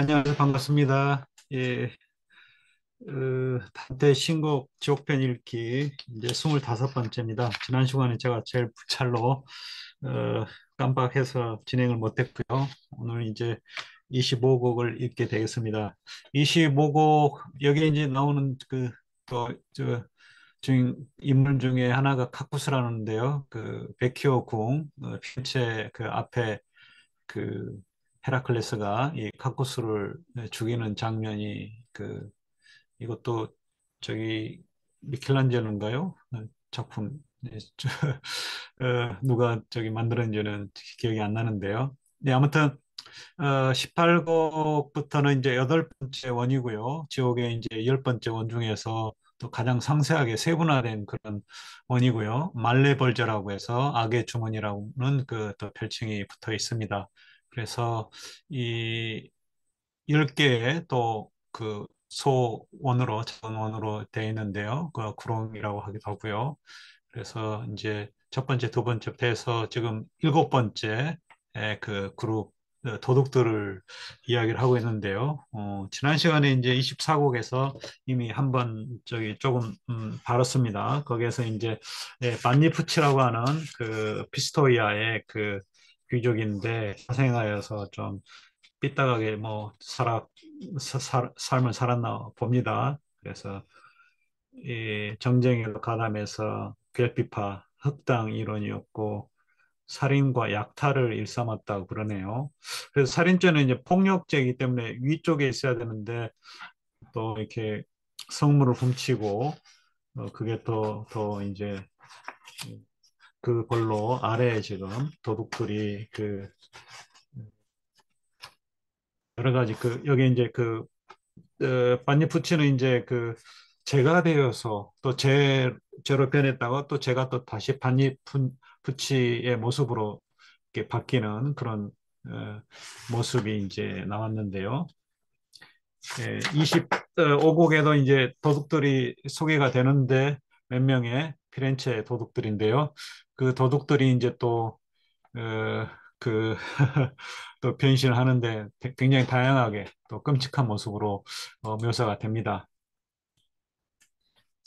안녕하세요. 반갑습니다. 예, 단테 신곡 지옥편 읽기 이제 25번째입니다. 지난 시간에 제가 제일 불찰로 깜빡해서 진행을 못했고요. 오늘 이제 25곡을 읽게 되겠습니다. 25곡 여기 이제 나오는 저 주인 인물 중에 하나가 카쿠스라는데요. 그 베키오 궁 피렌체 그 앞에 그 헤라클레스가 이 카코스를 죽이는 장면이 이것도 저기 미켈란젤로인가요? 작품 누가 저기 만들었는지는 기억이 안 나는데요. 네, 아무튼 18곡부터는 이제 여덟 번째 원이고요. 지옥의 이제 열 번째 원 중에서 또 가장 상세하게 세분화된 그런 원이고요. 말레벌저라고 해서 악의 주머니라고는 그 또 별칭이 붙어 있습니다. 그래서 이 10개의 또 그 소원으로 작은 원으로 되어 있는데요. 그 구름이라고 하기도 하고요. 그래서 이제 첫 번째, 두 번째부터 해서 지금 일곱 번째 그 그룹 도둑들을 이야기를 하고 있는데요. 지난 시간에 이제 24곡에서 이미 한번 저기 조금 다뤘습니다. 거기에서 이제 반니푸치라고 하는 그 피스토이아의 그 귀족인데 사생하여서 좀 삐딱하게 뭐 삶을 살았나 봅니다. 그래서 이 정쟁에 가담해서 괴피파, 흑당 일원이었고 살인과 약탈을 일삼았다고 그러네요. 그래서 살인죄는 이제 폭력죄이기 때문에 위쪽에 있어야 되는데 또 이렇게 성물을 훔치고 그게 더 이제 그걸로 아래에 지금 도둑들이 그 여러 가지 여기 이제 반니푸치는 이제 죄가 되어서 또 죄로 변했다가 또 죄가 또 다시 반니푸치의 모습으로 이렇게 바뀌는 그런 모습이 이제 나왔는데요. 25곡에도 이제 도둑들이 소개가 되는데 몇 명의 피렌체 도둑들인데요. 그 도둑들이 이제 어, 그, 또 변신을 하는데 굉장히 다양하게 또 끔찍한 모습으로 묘사가 됩니다.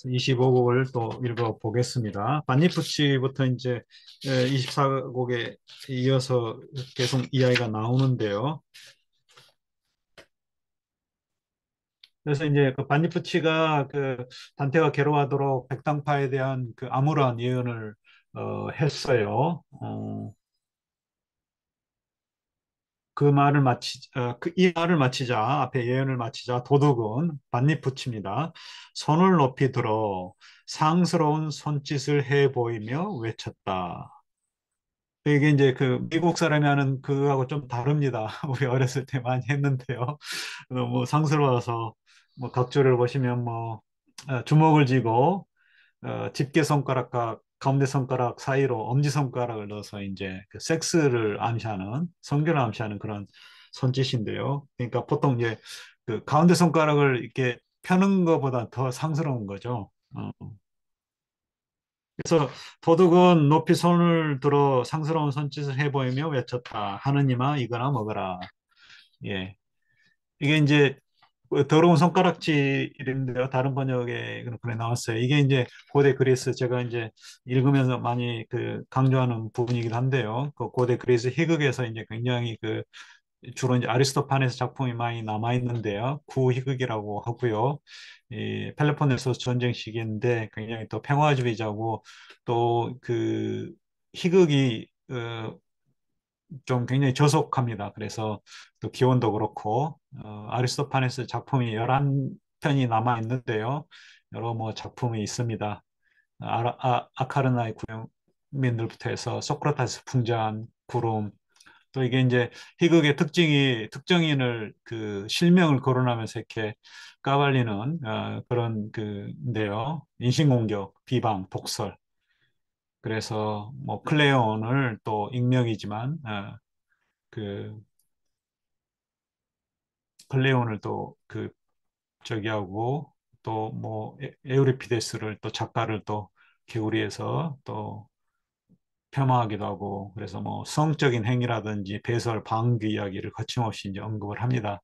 25곡을 또 읽어보겠습니다. 반니푸치부터 이제 24곡에 이어서 계속 이야기가 나오는데요. 그래서 이제 그 반니푸치가 그 단테가 괴로워하도록 백당파에 대한 그 암울한 예언을 했어요. 이 말을 마치자, 앞에 예언을 마치자 도둑은 반딧붙입니다. 손을 높이 들어 상스러운 손짓을 해 보이며 외쳤다. 이게 이제 그 미국 사람이 하는 그거하고 좀 다릅니다. 우리 어렸을 때 많이 했는데요. 너무 상스러워서 뭐 각주를 보시면 주먹을 쥐고 집게 손가락과 가운데 손가락 사이로 엄지 손가락을 넣어서 이제 그 섹스를 암시하는 성교를 암시하는 그런 손짓인데요. 그러니까 보통 이제 그 가운데 손가락을 이렇게 펴는 것보다 더 상스러운 거죠. 그래서 도둑은 높이 손을 들어 상스러운 손짓을 해 보이며 외쳤다. 하느님아 이거나 먹어라. 예. 이게 이제 더러운 손가락질인데요. 다른 번역에 그렇게 나왔어요. 이게 이제 고대 그리스 제가 이제 읽으면서 많이 강조하는 부분이기도 한데요. 그 고대 그리스 희극에서 이제 굉장히 주로 이제 아리스토파네스 작품이 많이 남아 있는데요. 구희극이라고 하고요. 이 펠로폰네소스 전쟁 시기인데 굉장히 또 평화주의자고 또 희극이 좀 굉장히 저속합니다. 그래서 또 기원도 그렇고 아리스토파네스 작품이 11편이 남아 있는데요. 여러 뭐 작품이 있습니다. 아카르나의 구현민들부터 해서 소크라테스 풍자한 구름 또 이게 이제 희극의 특징이 특정인을 실명을 거론하면서 이렇게 까발리는 그런 인데요. 인신공격, 비방, 독설. 그래서 뭐 클레온을 또 익명이지만 그 클레온을 저기 하고 또 뭐 에우리피데스를 또 작가를 또 개구리에서 또 폄하하기도 하고 그래서 뭐 성적인 행위라든지 배설 방귀 이야기를 거침없이 이제 언급을 합니다.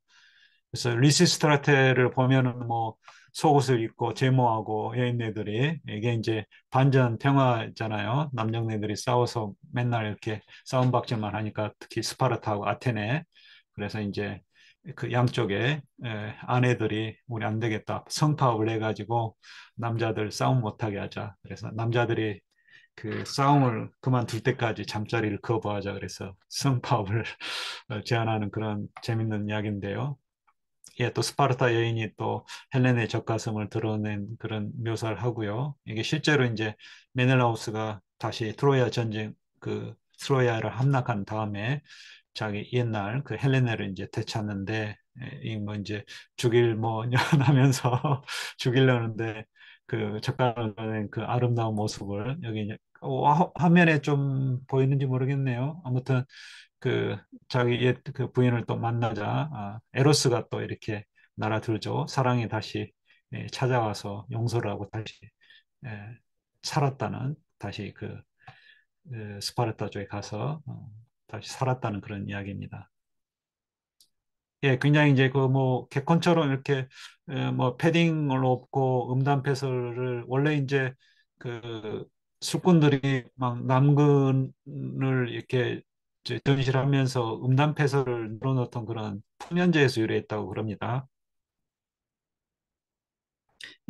그래서 리시스트라테를 보면은 뭐 속옷을 입고 제모하고 여인네들이 이게 이제 반전 평화잖아요. 남정네들이 싸워서 맨날 이렇게 싸움박질만 하니까 특히 스파르타하고 아테네. 그래서 이제 그 양쪽에 아내들이 우리 안 되겠다. 성파업을 해가지고 남자들 싸움 못하게 하자. 그래서 남자들이 그 싸움을 그만둘 때까지 잠자리를 거부하자. 그래서 성파업을 제안하는 그런 재밌는 이야기인데요. 예, 또 스파르타 여인이 또 헬렌의 젖가슴을 드러낸 그런 묘사를 하고요. 이게 실제로 이제 메넬라우스가 다시 트로야 전쟁 그 트로야를 함락한 다음에 자기 옛날 그 헬레네를 이제 되찾는데 이 뭐 이제 죽일 뭐 년하면서 죽이려는데 그 젓가락을 드러낸 그 아름다운 모습을 여기 이제 화면에 좀 보이는지 모르겠네요. 아무튼 그 자기 옛 그 부인을 또 만나자 에로스가 또 이렇게 날아들죠. 사랑이 다시 찾아와서 용서를 하고 다시 예, 살았다는 다시 스파르타 쪽에 가서 다시 살았다는 그런 이야기입니다. 예, 굉장히 이제 그 뭐 개콘처럼 이렇게 뭐 패딩을 입고 음담 패설을 원래 이제 그 술꾼들이 막 남근을 이렇게 이제 전시하면서 음담 패설을 늘어놓던 그런 풍년제에서 유래했다고 그럽니다.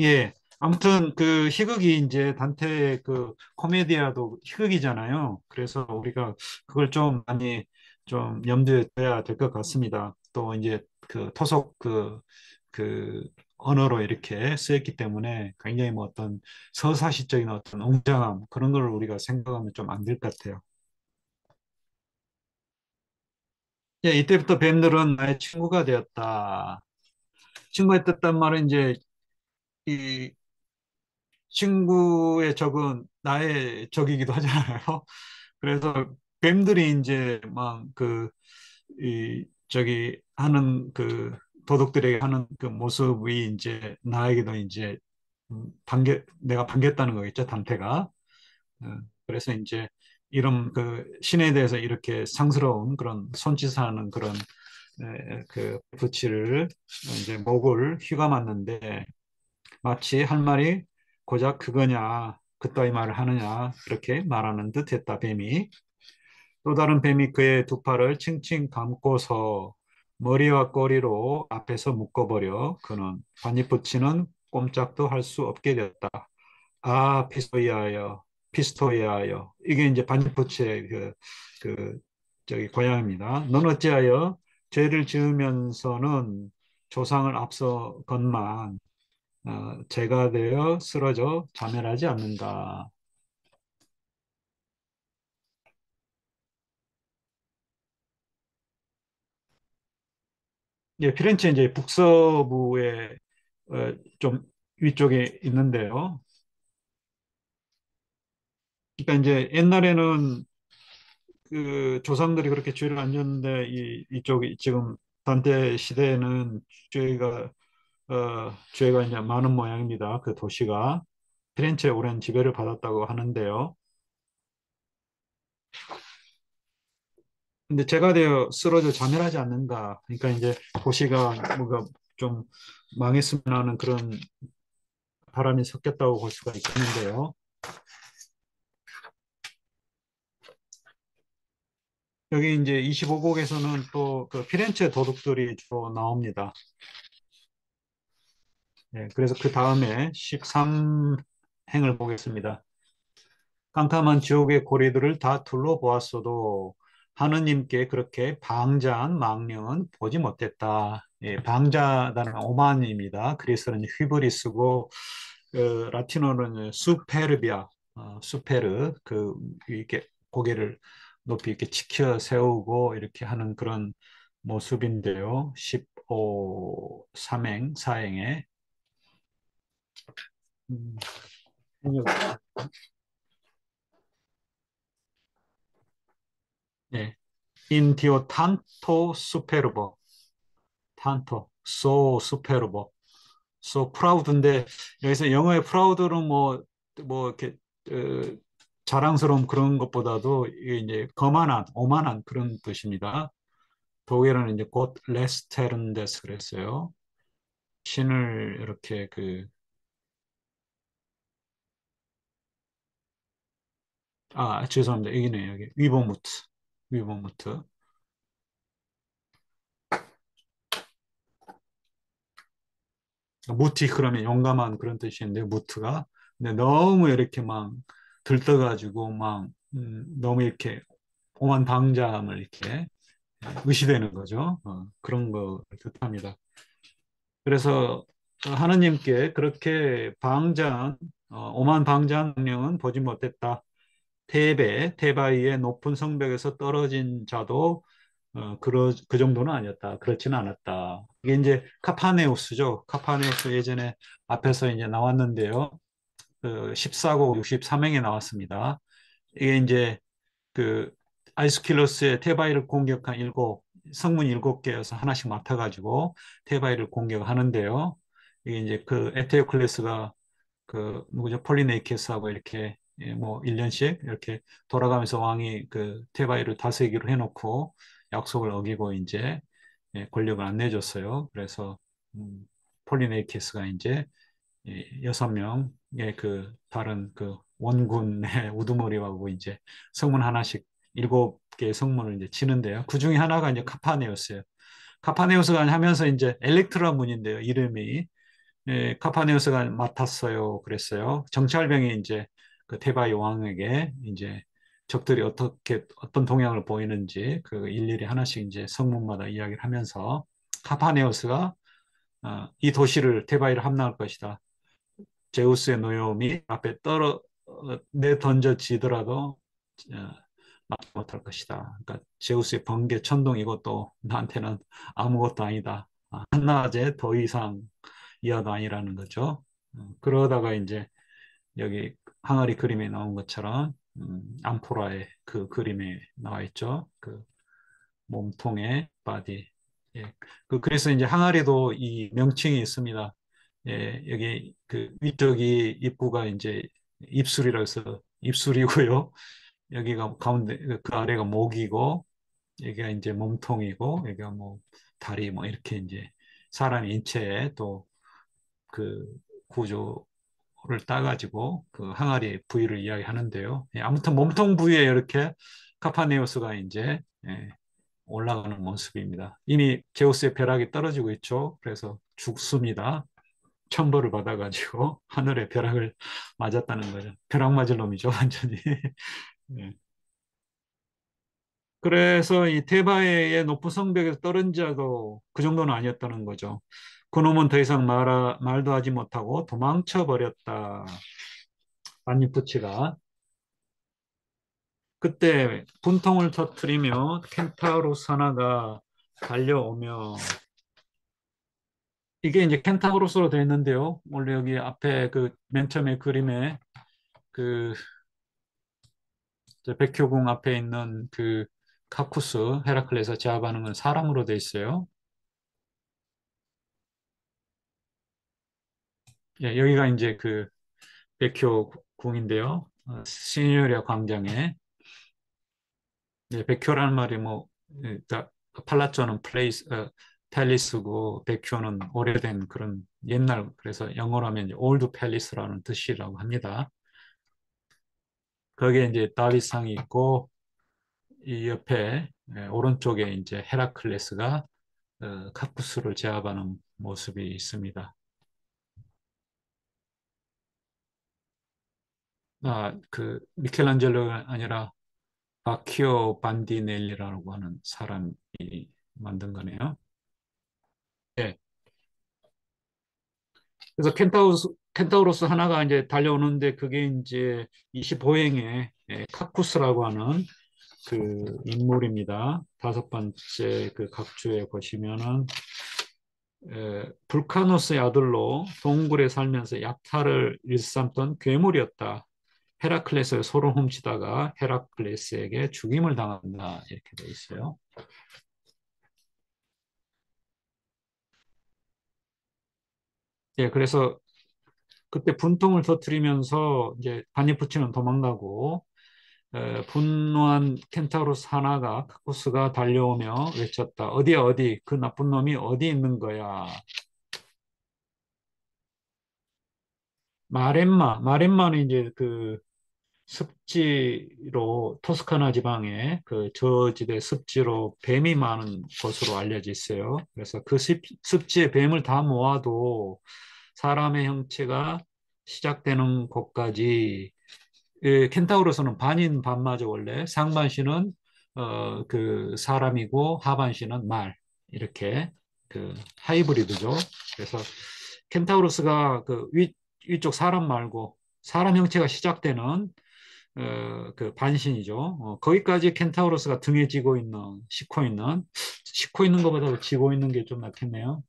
예. 아무튼 그 희극이 이제 단테의 그 코미디아도 희극이잖아요. 그래서 우리가 그걸 좀 많이 좀 염두에 둬야 될 것 같습니다. 또 이제 그 토속 그 언어로 이렇게 쓰였기 때문에 굉장히 뭐 어떤 서사시적인 어떤 웅장함 그런 걸 우리가 생각하면 좀 안 될 것 같아요. 예, 이때부터 뱀들은 나의 친구가 되었다. 친구가 됐단 말은 이제 이 친구의 적은 나의 적이기도 하잖아요. 그래서 뱀들이 이제 막 저기 하는 그 도둑들에게 하는 그 모습이 이제 나에게도 이제 내가 반겼다는 거겠죠, 단테가. 어, 그래서 이제 이런 그 신에 대해서 이렇게 상스러운 그런 손짓하는 그런 그 부치를 이제 목을 휘감았는데 마치 할 말이 고작 그거냐, 그따위 말을 하느냐, 그렇게 말하는 듯 했다, 뱀이. 또 다른 뱀이 그의 두 팔을 칭칭 감고서 머리와 꼬리로 앞에서 묶어버려 그는 반딧불치는 꼼짝도 할 수 없게 됐다. 아, 피스토이아여, 피스토이아여. 이게 이제 반딧불치의 저기 고향입니다. 넌 어찌하여 죄를 지으면서는 조상을 앞서건만 죄가 되어 쓰러져 자멸하지 않는다. 예, 피렌체 이제 북서부에 좀 위쪽에 있는데요. 그러니까 이제 옛날에는 그 조상들이 그렇게 죄를 안 졌는데 이쪽이 지금 단테 시대에는 죄가 죄가 이제 많은 모양입니다. 그 도시가 피렌체에 오랜 지배를 받았다고 하는데요. 근데 죄가 되어 쓰러져 자멸하지 않는다. 그러니까 이제 도시가 뭔가 좀 망했으면 하는 그런 바람이 섞였다고 볼 수가 있겠는데요. 여기 이제 25곡에서는 또 그 피렌체 도둑들이 주로 나옵니다. 예, 그래서 그 다음에 13행을 보겠습니다. 깜깜한 지옥의 고리들을 다 둘러보았어도 하느님께 그렇게 방자한 망령은 보지 못했다. 예, 방자다는 오만입니다. 그리스어는 휘브리스고 라틴어는 수페르비아, 수페르 이렇게 고개를 높이 이렇게 치켜 세우고 이렇게 하는 그런 모습인데요. 15 삼행 사행에 음, 네. In Dio tanto superbo, tanto, so superbo, so proud인데 여기서 영어의 proud는 뭐 이렇게 어, 자랑스러운 그런 것보다도 이게 이제 거만한, 오만한 그런 뜻입니다. 독일어는 이제 곧 레스테른데스 그랬어요. 신을 이렇게 죄송합니다. 여기네요. 여기 위버무트. 위버무트. 무티 그러면 용감한 그런 뜻인데 무트가. 근데 너무 이렇게 막 들떠가지고 막 너무 이렇게 오만 방자함을 이렇게 의시되는 거죠. 그런 거 뜻합니다. 그래서 하느님께 그렇게 오만 방자한 명령은 보지 못했다. 테바이의 높은 성벽에서 떨어진 자도 그 정도는 아니었다. 그렇지는 않았다. 이게 이제 카파네우스죠. 카파네우스 예전에 앞에서 이제 나왔는데요. 14국 63행에 나왔습니다. 이게 이제 그 아이스킬로스의 테바이를 공격한 성문 일곱 개여서 하나씩 맡아가지고 테바이를 공격하는데요. 이게 이제 그 에테오클레스가 그 누구죠? 폴리네이케스하고 이렇게 뭐 1년씩 이렇게 돌아가면서 왕이 그 테바이를 다스리기로 해놓고 약속을 어기고 이제 권력을 안 내줬어요. 그래서 폴리네이케스가 이제 6명의 그 다른 그 원군의 우두머리하고 이제 성문 하나씩 7개의 성문을 이제 치는데요. 그 중에 하나가 이제 카파네오스예요. 카파네오스가 하면서 이제 엘렉트라 문인데요. 이름이 카파네오스가 맡았어요. 그랬어요. 정찰병이 이제 그 테바이 왕에게 이제 적들이 어떤 동향을 보이는지 그 일일이 하나씩 이제 성문마다 이야기를 하면서 카파네오스가 이 도시를 테바이를 함락할 것이다. 제우스의 노여움이 앞에 내던져지더라도 어, 막지 못할 것이다. 그러니까 제우스의 번개 천둥 이것도 나한테는 아무것도 아니다. 한낮에 더 이상 이하도 아니라는 거죠. 그러다가 이제 여기 항아리 그림에 나온 것처럼 암포라의 그 그림에 나와 있죠. 그 몸통의 바디. 예. 그래서 이제 항아리도 이 명칭이 있습니다. 예, 여기 그 위쪽이 입구가 이제 입술이라고 해서 입술이고요. 여기가 가운데 그 아래가 목이고 여기가 이제 몸통이고 여기가 뭐 다리 뭐 이렇게 이제 사람 인체에 또 그 구조를 따가지고 그 항아리 부위를 이야기하는데요. 예, 아무튼 몸통 부위에 이렇게 카파네오스가 이제 올라가는 모습입니다. 이미 제우스의 벼락이 떨어지고 있죠. 그래서 죽습니다. 천벌을 받아가지고 하늘의 벼락을 맞았다는 거죠. 벼락 맞을 놈이죠, 완전히. 네. 그래서 이 테바의 높은 성벽에서 떨어진 자도 그 정도는 아니었다는 거죠. 그놈은 더 이상 말도 하지 못하고 도망쳐 버렸다. 반니푸치가 그때 분통을 터뜨리며 켄타우로스 하나가 달려오며 이게 이제 켄타우로스로 되어 있는데요. 원래 여기 앞에 그 맨 처음에 그림에 그 백효궁 앞에 있는 그 카쿠스 헤라클레스 제압하는 건 사람으로 돼 있어요. 예, 여기가 이제 그 백효궁인데요. 시뉴리아 광장에 백효라는 말이 뭐 그러니까 팔라쪼는 팰리스고 백효는 오래된 그런 옛날 그래서 영어로 하면 이제 올드 팰리스라는 뜻이라고 합니다. 거기에 이제 다윗상이 있고 이 옆에 오른쪽에 이제 헤라클레스가 카쿠스를 제압하는 모습이 있습니다. 그 미켈란젤로가 아니라 바키오 반디넬리라고 하는 사람이 만든 거네요. 네. 그래서 켄타우로스 하나가 이제 달려오는데 그게 이제 25행의 카쿠스라고 하는 그 인물입니다. 다섯 번째 그 각주에 보시면은 불카노스의 아들로 동굴에 살면서 약탈을 일삼던 괴물이었다. 헤라클레스의 소를 훔치다가 헤라클레스에게 죽임을 당한다. 이렇게 돼 있어요. 예, 그래서 그때 분통을 터뜨리면서 이제 반니푸치는 도망가고 분노한 켄타우로스 하나가 카쿠스가 달려오며 외쳤다. 어디야 어디 그 나쁜 놈이 어디 있는 거야. 마렘마는 이제 그 습지로 토스카나 지방의 그 저지대 습지로 뱀이 많은 곳으로 알려져 있어요. 그래서 그 습지의 뱀을 다 모아도 사람의 형체가 시작되는 곳까지 켄타우로스는 반인 반마죠 원래 상반신은 그 사람이고 하반신은 말 이렇게 그 하이브리드죠. 그래서 켄타우로스가 그 위쪽 사람 말고 사람 형체가 시작되는 그 반신이죠. 거기까지 켄타우로스가 등에 지고 있는 싣고 있는 것보다 지고 있는 게 좀 낫겠네요.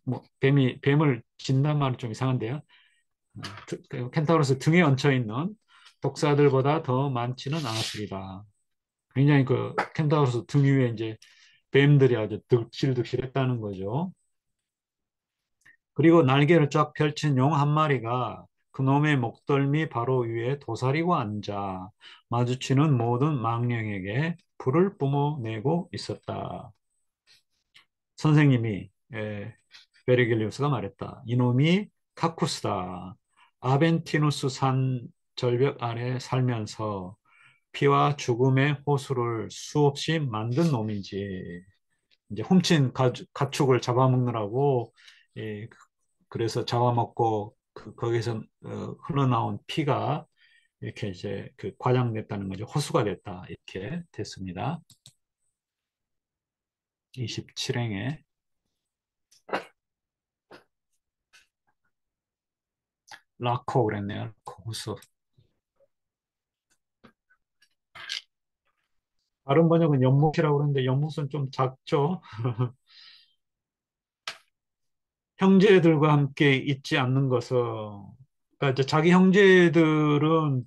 뭐 뱀을 진단 말은 좀 이상한데요. 그 켄타우로스 등에 얹혀 있는 독사들보다 더 많지는 않았습니다. 굉장히 그 켄타우로스 등 위에 이제 뱀들이 아주 득실득실했다는 거죠. 그리고 날개를 쫙 펼친 용 한 마리가 그놈의 목덜미 바로 위에 도사리고 앉아 마주치는 모든 망령에게 불을 뿜어내고 있었다. 선생님이 베르길리우스가 말했다. 이놈이 카쿠스다. 아벤티누스 산 절벽 아래 살면서 피와 죽음의 호수를 수없이 만든 놈이지. 이제 훔친 가축을 잡아먹느라고 그래서 잡아먹고 거기서 흘러나온 피가 이렇게 이제 그 과장됐다는 거죠. 호수가 됐다. 이렇게 됐습니다. 27행에 라코 그랬네요. 라코 호수. 다른 번역은 연못이라고 그러는데 연못은 좀 작죠. 형제들과 함께 있지 않는 것은 그러니까 이제 자기 형제들은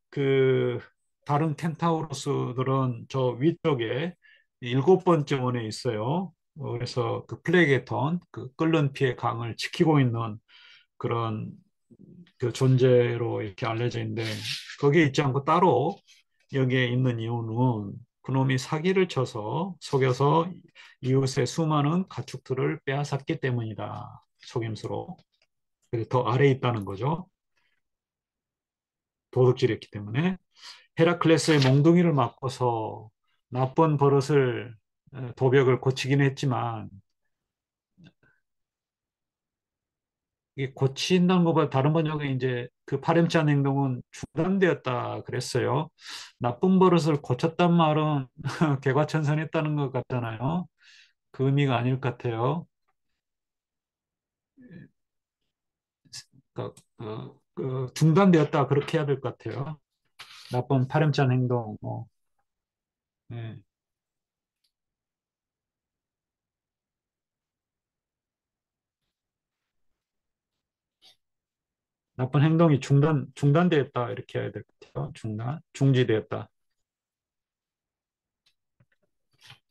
그 다른 켄타우로스들은 저 위쪽에 일곱 번째 원에 있어요. 그래서 그 플레게톤, 그 끓는 피의 강을 지키고 있는 그런 그 존재로 이렇게 알려져 있는데 거기에 있지 않고 따로 여기에 있는 이유는 그놈이 사기를 쳐서 속여서 이웃의 수많은 가축들을 빼앗았기 때문이다. 속임수로. 그래서 더 아래에 있다는 거죠. 도둑질했기 때문에. 헤라클레스의 몽둥이를 맞고서 나쁜 버릇을 도벽을 고치긴 했지만 이 고친다는 것보다 다른 번역에 이제 그 파렴치한 행동은 중단되었다 그랬어요. 나쁜 버릇을 고쳤단 말은 개과천선했다는 것 같잖아요. 그 의미가 아닐 것 같아요. 그러니까 중단되었다 그렇게 해야 될 것 같아요. 나쁜 파렴치한 행동. 예. 나쁜 행동이 중단되었다 이렇게 해야 될 것 같아요. 중지되었다.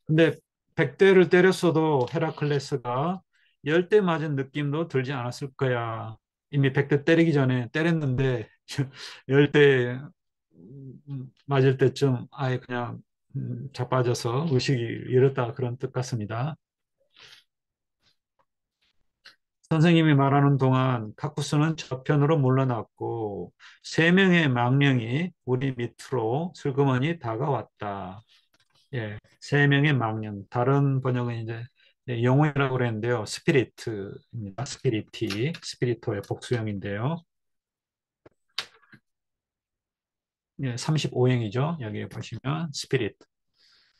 근데 100대를 때렸어도 헤라클레스가 10대 맞은 느낌도 들지 않았을 거야. 이미 100대 때리기 전에 때렸는데 10대 맞을 때쯤 아예 그냥 자빠져서 의식이 잃었다 그런 뜻 같습니다. 선생님이 말하는 동안 카쿠스는 저편으로 물러났고 세 명의 망령이 우리 밑으로 슬그머니 다가왔다. 예, 세 명의 망령. 다른 번역은 이제 영혼이라고 그랬는데요. 스피리트입니다. 스피리토의 복수형인데요. 예, 35행이죠. 여기 보시면 스피리트.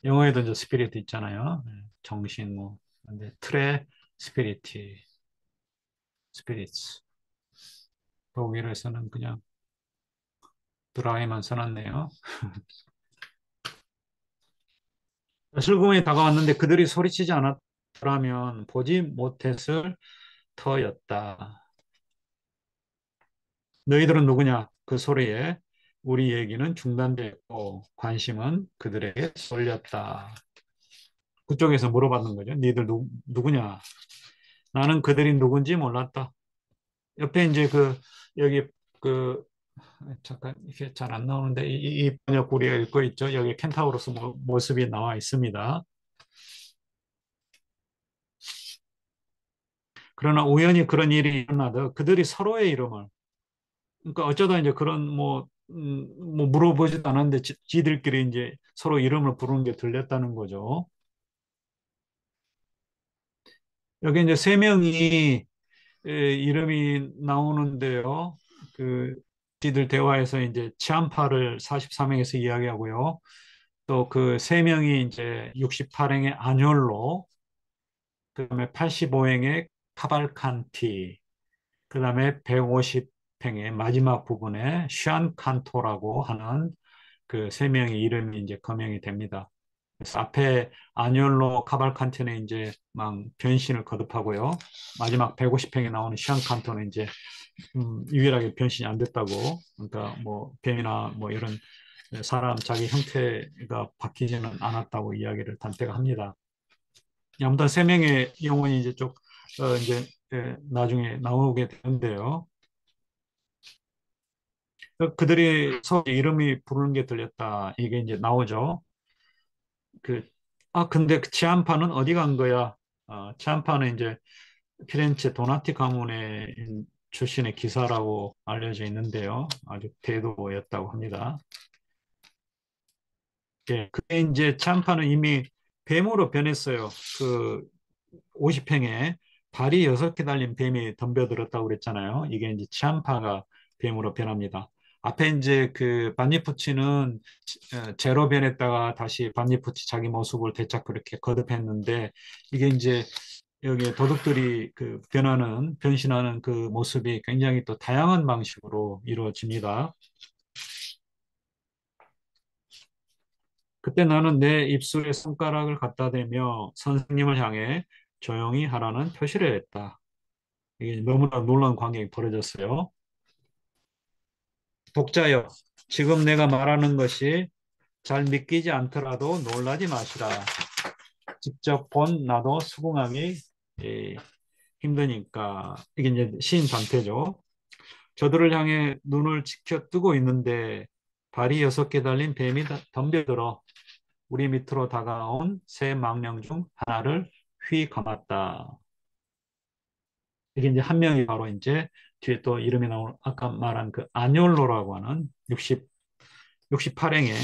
영어에도 이제 스피리트 있잖아요. 정신 뭐. 근데 틀에 스피리티, 스피리츠. 독일에서는 그냥 드라이만 써놨네요. 슬금이 다가왔는데 그들이 소리치지 않았더라면 보지 못했을 터였다. 너희들은 누구냐? 그 소리에 우리 얘기는 중단되고 관심은 그들에게 쏠렸다. 그쪽에서 물어봤는 거죠. 너희들 누구냐? 나는 그들이 누군지 몰랐다. 옆에 이제 여기 그 잠깐 이게 잘 안 나오는데 이 번역 우리가 읽고 있죠. 여기 켄타우로스 모습이 나와 있습니다. 그러나 우연히 그런 일이 일어나도 그들이 서로의 이름을 그러니까 어쩌다 이제 그런 뭐 물어보지도 않았는데 지들끼리 이제 서로 이름을 부르는 게 들렸다는 거죠. 여기 이제 세 명이 이름이 나오는데요. 그 지들 대화에서 이제 치안파를 44명에서 이야기하고요. 또 그 세 명이 이제 68행의 아뇰로, 그다음에 85행의 카발칸티, 그다음에 150행의 마지막 부분에 슈안 칸토라고 하는 그 세 명의 이름이 이제 거명이 됩니다. 그래서 앞에 아뇰로 카발칸티는 이제 막 변신을 거듭하고요. 마지막 150행에 나오는 슈안 칸토는 이제 유일하게 변신이 안 됐다고. 그러니까 뭐 뱀이나 뭐 이런 사람 자기 형태가 바뀌지는 않았다고 이야기를 단테가 합니다. 아무튼 세 명의 영혼이 이제 쭉 이제 나중에 나오게 되는데요. 그들이 서로 이름이 부르는 게 들렸다. 이게 이제 나오죠. 그, 근데 그 치안파는 어디 간 거야? 치안파는 이제 피렌체 도나티 가문의 출신의 기사라고 알려져 있는데요. 아주 대도였다고 합니다. 예, 그게 이제 치안파는 이미 뱀으로 변했어요. 그 50행에 발이 6개 달린 뱀이 덤벼들었다고 그랬잖아요. 이게 이제 치안파가 뱀으로 변합니다. 앞에 이제 그 반니푸치는 제로 변했다가 다시 반니푸치 자기 모습을 되찾고 그렇게 거듭했는데 이게 이제 여기 도둑들이 그 변신하는 그 모습이 굉장히 또 다양한 방식으로 이루어집니다. 그때 나는 내 입술에 손가락을 갖다 대며 선생님을 향해 조용히 하라는 표시를 했다. 이게 너무나 놀라운 광경이 벌어졌어요. 독자여, 지금 내가 말하는 것이 잘 믿기지 않더라도 놀라지 마시라. 직접 본 나도 수긍하기 예, 힘드니까. 이게 이제 시인 단태죠. 저들을 향해 눈을 지켜 뜨고 있는데 발이 6개 달린 뱀이 덤벼들어 우리 밑으로 다가온 새 망령 중 하나를 휘 감았다. 이게 이제 한 명이 바로 이제 뒤에 또 이름이 나온 아까 말한 그 아뇰로라고 하는 68행의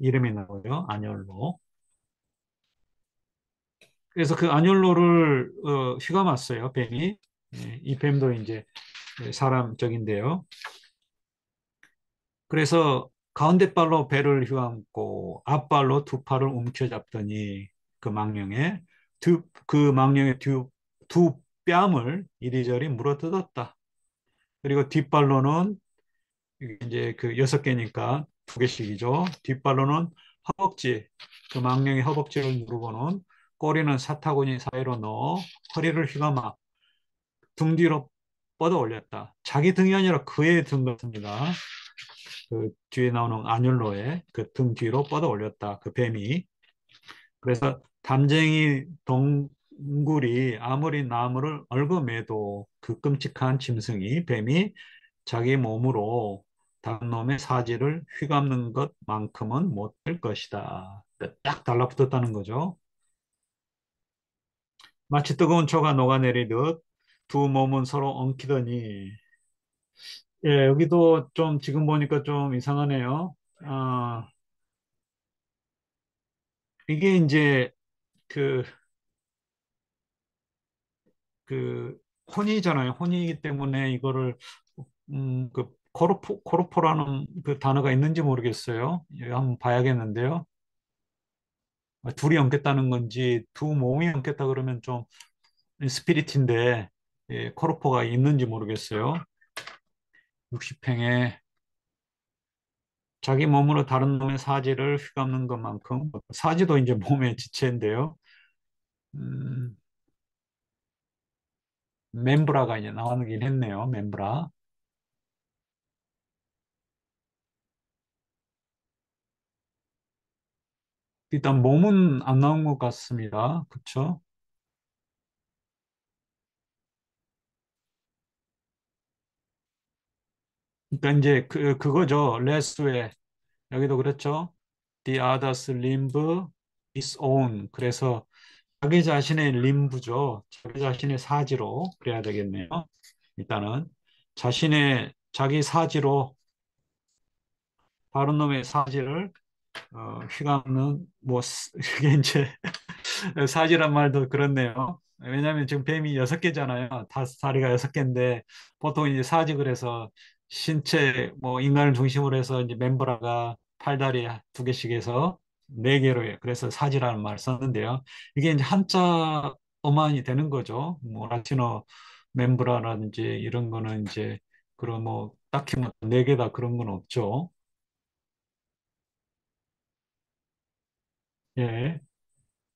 이름이 나오죠. 아뇰로. 그래서 그 아뇰로를 휘감았어요. 뱀이. 이 뱀도 이제 사람적인데요. 그래서 가운데 발로 배를 휘감고 앞발로 두 팔을 움켜잡더니 그 망령의 그 망령의 두 뺨을 이리저리 물어뜯었다. 그리고 뒷발로는 이제 그 6개니까 2개씩이죠. 뒷발로는 허벅지, 그 망령의 허벅지를 누르고는 꼬리는 사타구니 사이로 넣어 허리를 휘감아 등 뒤로 뻗어 올렸다. 자기 등이 아니라 그의 등 같습니다. 그 뒤에 나오는 아뇰로의 그 등 뒤로 뻗어 올렸다. 그 뱀이. 그래서 담쟁이 동굴이 아무리 나무를 얽어매도 그 끔찍한 짐승이 뱀이 자기 몸으로 다른 놈의 사지를 휘감는 것만큼은 못할 것이다. 딱 달라붙었다는 거죠. 마치 뜨거운 초가 녹아내리듯 두 몸은 서로 엉키더니 예, 여기도 좀 지금 보니까 좀 이상하네요. 아, 이게 이제 그, 그 혼이잖아요. 혼이기 때문에 이거를 그 코르포라는 그 단어가 있는지 모르겠어요. 예, 한번 봐야겠는데요. 둘이 엉켰다는 건지 두 몸이 엉켰다 그러면 좀 스피릿인데 예, 코르포가 있는지 모르겠어요. 60행에 자기 몸으로 다른 놈의 사지를 휘감는 것만큼 사지도 이제 몸의 지체인데요. 음, 멤브라가 이제 나오긴 했네요. 멤브라. 일단 몸은 안 나온 것 같습니다. 그렇죠? 그러니까 이제 그거죠. 레스왜 여기도 그렇죠. The other's limb is own. 그래서 자기 자신의 림브죠. 자기 자신의 사지로 그래야 되겠네요. 일단은 자기 사지로 다른 놈의 사지를 휘감는 뭐 이게 이제 사지란 말도 그렇네요. 왜냐하면 지금 뱀이 여섯 개잖아요. 다리가 여섯 개인데 보통 이제 사지 그래서 신체 뭐 인간을 중심으로 해서 이제 멤브라가 팔다리 두 개씩 해서 네 개로 해요. 그래서 사지라는 말을 썼는데요. 이게 이제 한자 어만이 되는 거죠. 뭐 라틴어 멤브라라든지 이런 거는 이제 그런 뭐 딱히 뭐 네 개다 그런 건 없죠. 예.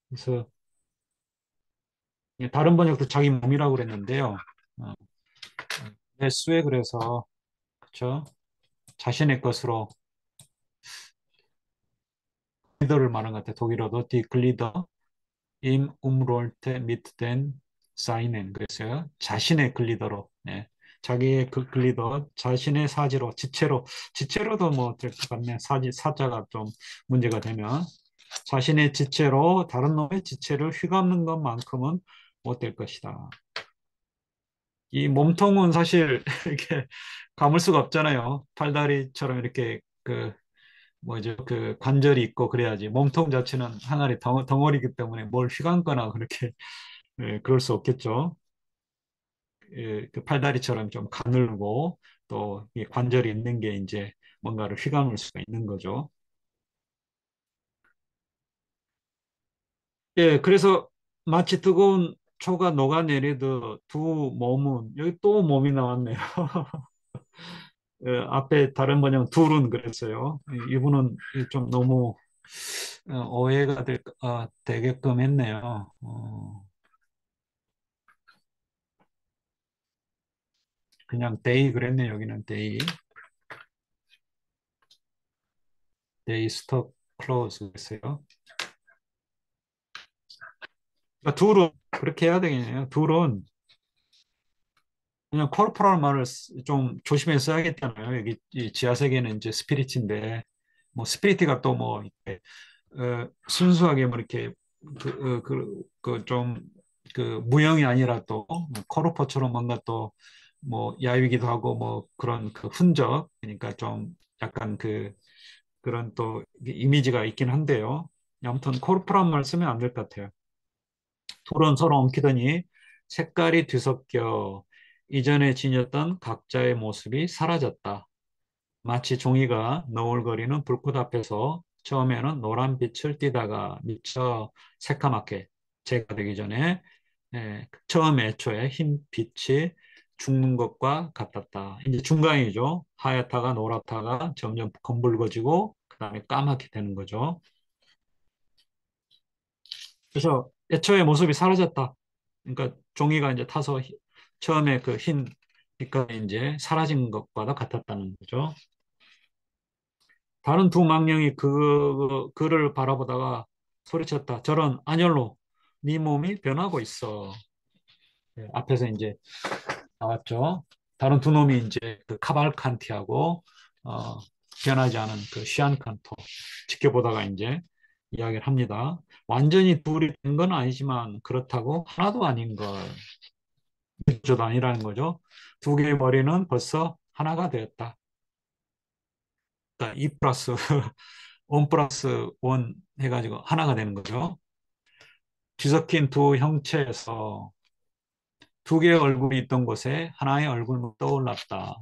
그래서 다른 번역도 자기 몸이라고 그랬는데요. 어, 수에 그래서 그렇죠. 자신의 것으로 글리더를 말한 것 같아요. 독일어도 die Glieder im Umrolte mit den Seinen 그랬어요. 자신의 글리더로 자기의 그 글리더 자신의 사지로 지체로도 뭐 될 것 같네. 사자가 좀 문제가 되면 자신의 지체로 다른 놈의 지체를 휘감는 것만큼은 못 될 것이다. 이 몸통은 사실 이렇게 감을 수가 없잖아요. 팔다리처럼 이렇게 뭐죠? 그 관절이 있고 그래야지. 몸통 자체는 항아리 덩어리이기 때문에 뭘 휘감거나 그렇게 그럴 수 없겠죠. 그 팔다리처럼 좀 가늘고 또 이 관절이 있는 게 이제 뭔가를 휘감을 수가 있는 거죠. 예, 그래서 마치 뜨거운 초가 녹아내리듯 두 몸은 여기 또 몸이 나왔네요. 앞에 다른 번역 둘은 그랬어요. 이분은 좀 너무 오해가 되게끔 했네요. 그냥 데이 그랬네 여기는 데이 스톱 클로즈 그랬어요. 그러니까 둘은 그렇게 해야 되겠네요. 둘은 그냥 코르포랄 말을 좀 조심해서 써야겠잖아요. 여기 이 지하 세계는 이제 스피릿인데 뭐 스피릿가 또 뭐 순수하게 뭐 이렇게 좀 무형이 아니라 또 코르포처럼 뭔가 또 뭐 야위기도 하고 뭐 그런 그 흔적 그러니까 좀 약간 그런 또 이미지가 있긴 한데요. 아무튼 코르포란 말 쓰면 안 될 것 같아요. 둘은 서로 엉키더니 색깔이 뒤섞여 이전에 지녔던 각자의 모습이 사라졌다. 마치 종이가 너울거리는 불꽃 앞에서 처음에는 노란 빛을 띠다가 미처 새까맣게 재가 되기 전에 처음 애초에 흰 빛이 죽는 것과 같았다. 이제 중간이죠. 하얗다가 노랗다가 점점 검붉어지고 그다음에 까맣게 되는 거죠. 그래서 애초에 모습이 사라졌다. 그러니까 종이가 이제 타서 처음에 그 흰 빛깔이 이제 사라진 것과도 같았다는 거죠. 다른 두 망령이 그를 바라보다가 소리쳤다. 저런 안열로 네 몸이 변하고 있어. 앞에서 이제 나왔죠. 다른 두 놈이 이제 그 카발칸티하고 어, 변하지 않은 그 시안칸토 지켜보다가 이제 이야기를 합니다. 완전히 둘이 된 건 아니지만 그렇다고 하나도 아닌 걸. 저도 아니라는 거죠. 두 개의 머리는 벌써 하나가 되었다. 그러니까 2 플러스 1 플러스 1 해가지고 하나가 되는 거죠. 뒤섞인 두 형체에서 두 개의 얼굴이 있던 곳에 하나의 얼굴만 떠올랐다.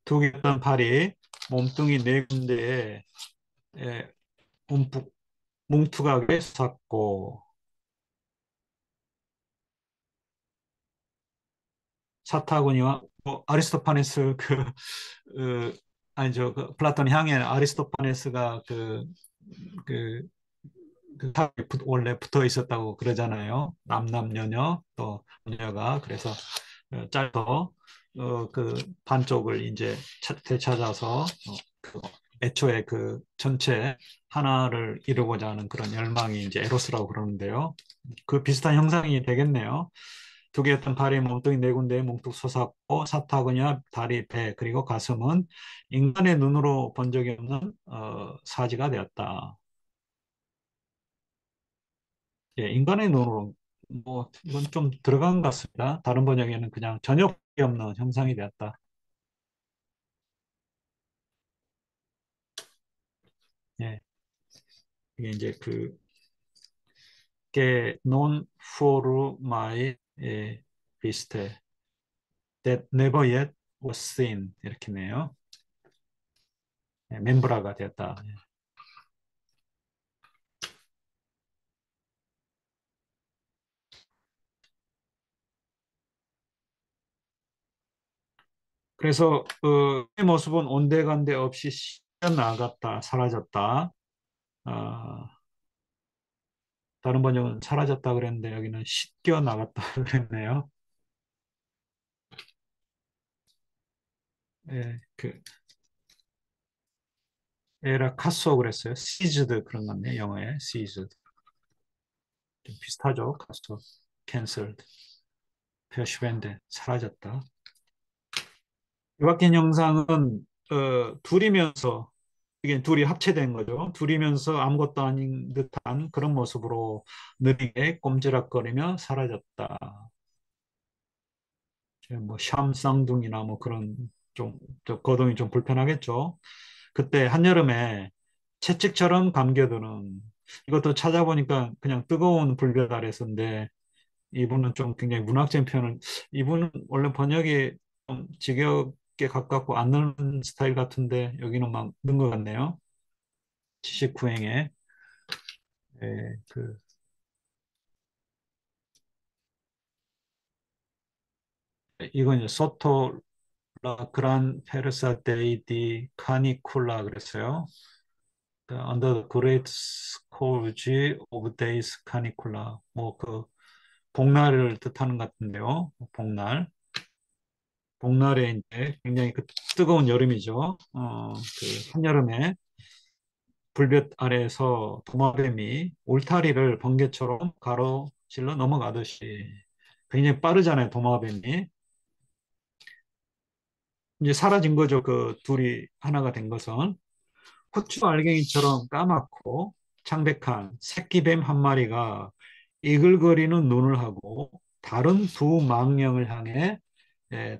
두 개였던 팔이 몸뚱이 네 군데에 에, 움푹 뭉툭하게 섰고 사타구니와 뭐 아리스토파네스 아니죠 그 플라톤 향해 아리스토파네스가 그, 원래 붙어 있었다고 그러잖아요. 남남녀녀 또녀가 그래서 짧아서 그 반쪽을 이제 되찾아서 그 애초에 그 전체 하나를 이루고자 하는 그런 열망이 이제 에로스라고 그러는데요. 그 비슷한 형상이 되겠네요. 두 개였던 팔이 몸뚱이 네 군데에 뭉툭 솟았고 사타구니와 다리, 배, 그리고 가슴은 인간의 눈으로 본 적이 없는 사지가 되었다. 예, 인간의 눈으로 뭐 이건 좀 들어간 것 같습니다. 다른 번역에는 그냥 전혀 없는 형상이 되었다. 예, 이게 이제 그게 non formai viste that never yet was seen 이렇게네요. 예, 멤브라가 되었다. 예. 그래서 이 모습은 온데간데 없이 나갔다, 사라졌다. 아, 다른 번역은 사라졌다 그랬는데 여기는 씻겨 나갔다 그랬네요. 예, 그 에라 카소 그랬어요. 시즈드 그런 건데 영어에 시즈드 좀 비슷하죠. 카소 캔슬드 verschwende 사라졌다. 이 바뀐 영상은 둘이면서 이게 둘이 합체된 거죠. 둘이면서 아무것도 아닌 듯한 그런 모습으로 느리게 꼼지락거리며 사라졌다. 뭐 샴쌍둥이나 뭐 그런 좀 거동이 좀 불편하겠죠. 그때 한여름에 채찍처럼 감겨드는 이것도 찾아보니까 그냥 뜨거운 불볕 아래서인데 이분은 좀 굉장히 문학적인 표현을 이분은 원래 번역이 좀 직역에 가깝고 안 넣는 스타일 같은데 여기는 막 넣은 것 같네요. 지식구행에 그 이건 이제 소토 라 그란 페르사 데이 디 카니쿨라 그랬어요. Under the great scourge of days canicula 뭐 그 복날을 뜻하는 것 같은데요. 복날. 복날에 이제 굉장히 그 뜨거운 여름이죠. 그 한여름에 불볕 아래에서 도마뱀이 울타리를 번개처럼 가로질러 넘어가듯이 굉장히 빠르잖아요. 도마뱀이. 이제 사라진 거죠. 그 둘이 하나가 된 것은. 후추 알갱이처럼 까맣고 창백한 새끼뱀 한 마리가 이글거리는 눈을 하고 다른 두 망령을 향해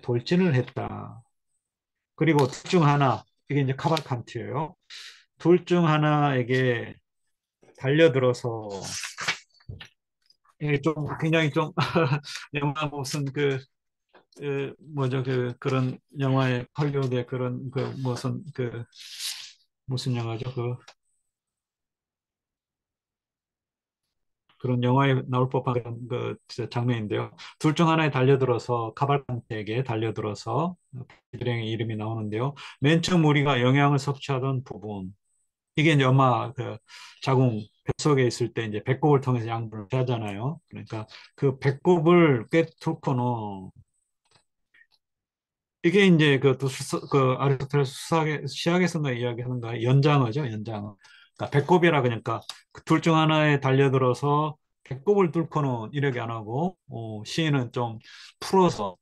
돌진을 했다. 그리고 둘 중 하나, 이게 이제 카발칸트예요. 둘 중 하나에게 달려들어서 이게 좀 굉장히 좀 영화 무슨 뭐죠 그런 영화의 헐리우드의 그런 그 무슨 영화죠 그런 영화에 나올 법한 그 진짜 장면인데요. 둘 중 하나에 달려들어서 카발칸테에게 달려들어서 드랭의 이름이 나오는데요. 맨 처음 우리가 영양을 섭취하던 부분 이게 이제 엄마 그 자궁 뱃속에 있을 때 이제 배꼽을 통해서 양분을 하잖아요. 그러니까 그 배꼽을 꿰뚫고는 이게 이제 그 아리스토텔레스 시학에서가 이야기하는 거 연장어죠, 연장어. 그러니까 배꼽이라 그러니까 그둘 중 하나에 달려들어서 배꼽을 뚫고는 이렇게 안 하고 시인은 좀 풀어서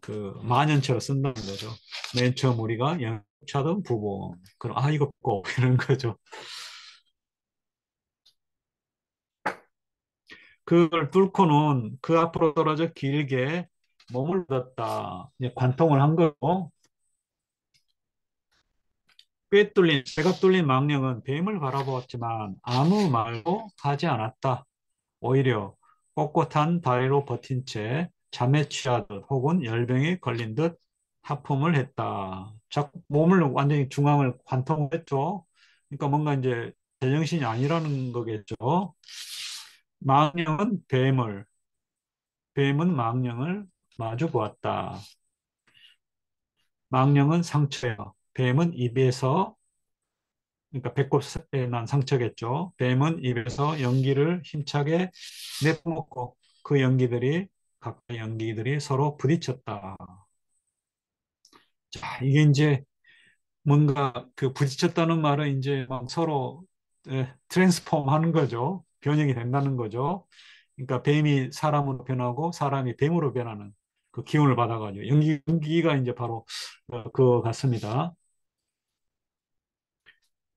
그 만연체로 쓴다는 거죠. 맨 처음 우리가 연차던 부부. 그럼 아 이거 꼭 이런 거죠. 그걸 뚫고는 그 앞으로 떨어져 길게 몸을 lud었다. 이제 관통을 한 거고 배가 뚫린 망령은 뱀을 바라보았지만 아무 말도 하지 않았다. 오히려 꼿꼿한 다리로 버틴 채 잠에 취하듯 혹은 열병에 걸린 듯 하품을 했다. 몸을 완전히 중앙을 관통했죠. 그러니까 뭔가 이제 제정신이 아니라는 거겠죠. 망령은 뱀은 망령을 마주 보았다. 망령은 상처예요. 뱀은 입에서 그러니까 배꼽에 난 상처겠죠. 뱀은 입에서 연기를 힘차게 내뿜었고 그 각각 연기들이 서로 부딪혔다. 자, 이게 이제 뭔가 그 부딪혔다는 말은 이제 막 서로 트랜스폼 하는 거죠. 변형이 된다는 거죠. 그러니까 뱀이 사람으로 변하고 사람이 뱀으로 변하는 그 기운을 받아가지고 연기가 이제 바로 그거 같습니다.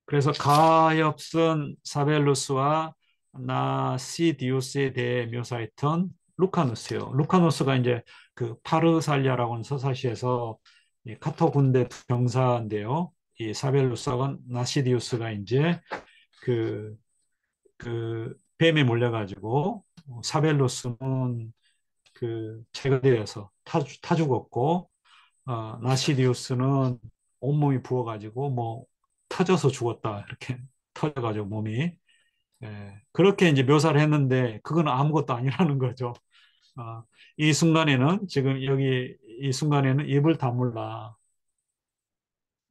그래서 가엾은 사벨루스와 나시디우스에 대해 묘사했던 루카누스요. 루카누스가 이제 그 파르살리아라고 하는 서사시에서 이 카토 군대 병사인데요. 이 사벨루스와 나시디우스가 이제 그, 그 뱀에 몰려가지고 사벨루스는 그 제거되어서 타 죽었고 나시디우스는 온몸이 부어가지고 뭐 터져서 죽었다 이렇게 터져가지고 몸이 그렇게 이제 묘사를 했는데 그건 아무것도 아니라는 거죠. 이 순간에는 지금 여기 이 순간에는 입을 다물라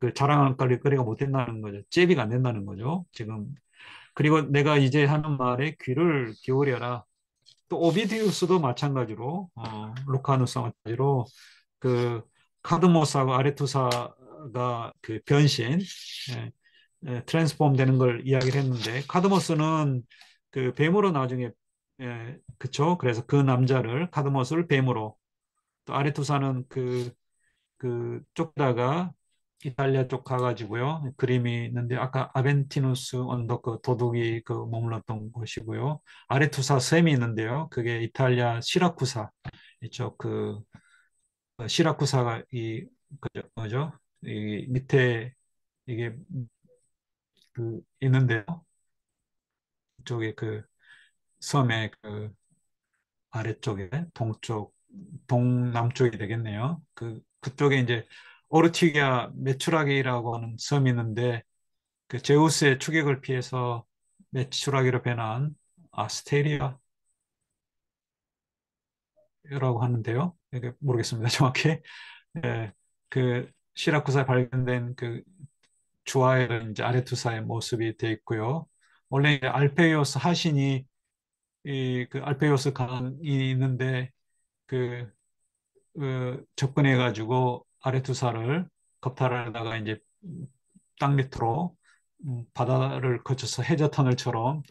그 자랑할 거리가 못 된다는 거죠. 제비가 안 된다는 거죠. 지금 그리고 내가 이제 하는 말에 귀를 기울여라. 또 오비디우스도 마찬가지로 루카누스와 마찬가지로 그 카드모스하고 아레투사가 그 변신 트랜스폼 되는 걸 이야기를 했는데 카드모스는 그 뱀으로 나중에 그쵸 그래서 그 남자를 카드모스를 뱀으로 또 아레투사는 그 쫓다가 이탈리아 쪽 가가지고요. 그림이 있는데 아까 아벤티누스 언덕 그 도둑이 그 머물렀던 곳이고요. 아레투사 샘이 있는데요. 그게 이탈리아 시라쿠사 이쪽 그 시라쿠사가 이 그죠? 뭐죠? 이 밑에 이게 그 있는데요. 쪽에 그 섬의 그 아래쪽에 동쪽 동남쪽이 되겠네요. 그쪽에 이제 오르티기아 메추라기라고 하는 섬이 있는데 그 제우스의 추격을 피해서 메추라기로 변한 아스테리아라고 하는데요. 이게 모르겠습니다. 정확히. 예, 그 시라쿠사에 발견된 그 주화에는 이제 아레투사의 모습이 되어 있고요. 원래 이제 알페이오스 하신이 이 그 알페이오스 강이 있는데 그 접근해 가지고 아레투사를 겁탈하다가 이제 땅 밑으로 바다를 거쳐서 해저 터널처럼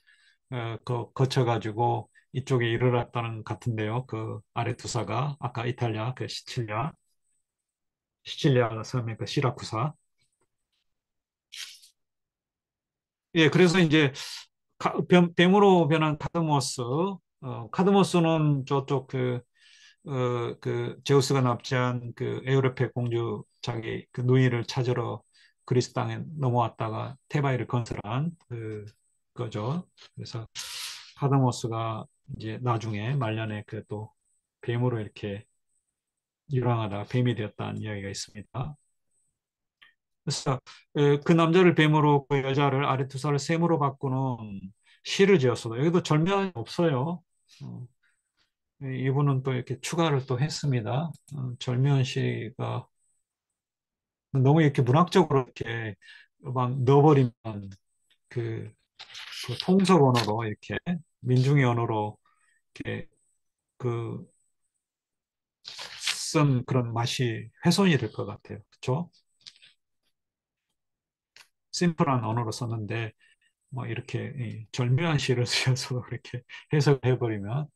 거쳐 가지고 이쪽에 이르렀다는 같은데요. 그 아레투사가 아까 이탈리아 그 시칠리아 섬의 그 시라쿠사. 예, 그래서 이제 뱀으로 변한 카드모스, 카드모스는 저쪽 그 제우스가 납치한 그 에우로페 공주 자기 그 누이를 찾으러 그리스 땅에 넘어왔다가 테바이를 건설한 거죠. 그래서 카드모스가 이제 나중에 말년에 그 또 뱀으로 이렇게 유랑하다가 뱀이 되었다는 이야기가 있습니다. 그래서 그 남자를 뱀으로 그 여자를 아레투사를 샘으로 바꾸는 시를 지었어도 여기도 절묘함이 없어요. 어, 이분은 또 이렇게 추가를 또 했습니다. 절묘한 시가 너무 이렇게 문학적으로 이렇게 막 넣어버리면 그, 그 통속 언어로 이렇게 민중의 언어로 이렇게 그 쓴 그런 맛이 훼손이 될 것 같아요. 그렇죠? 심플한 언어로 썼는데 뭐 이렇게 절묘한 시를 쓰여서 이렇게 해석해 버리면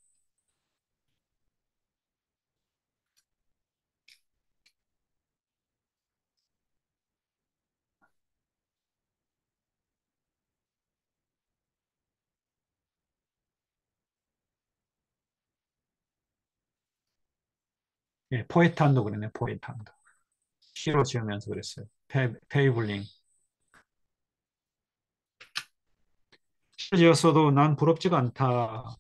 포에탄도 그러네 포에탄도 시로 지으면서 그랬어요. 페이블링 시를 지었어도 난 부럽지가 않다.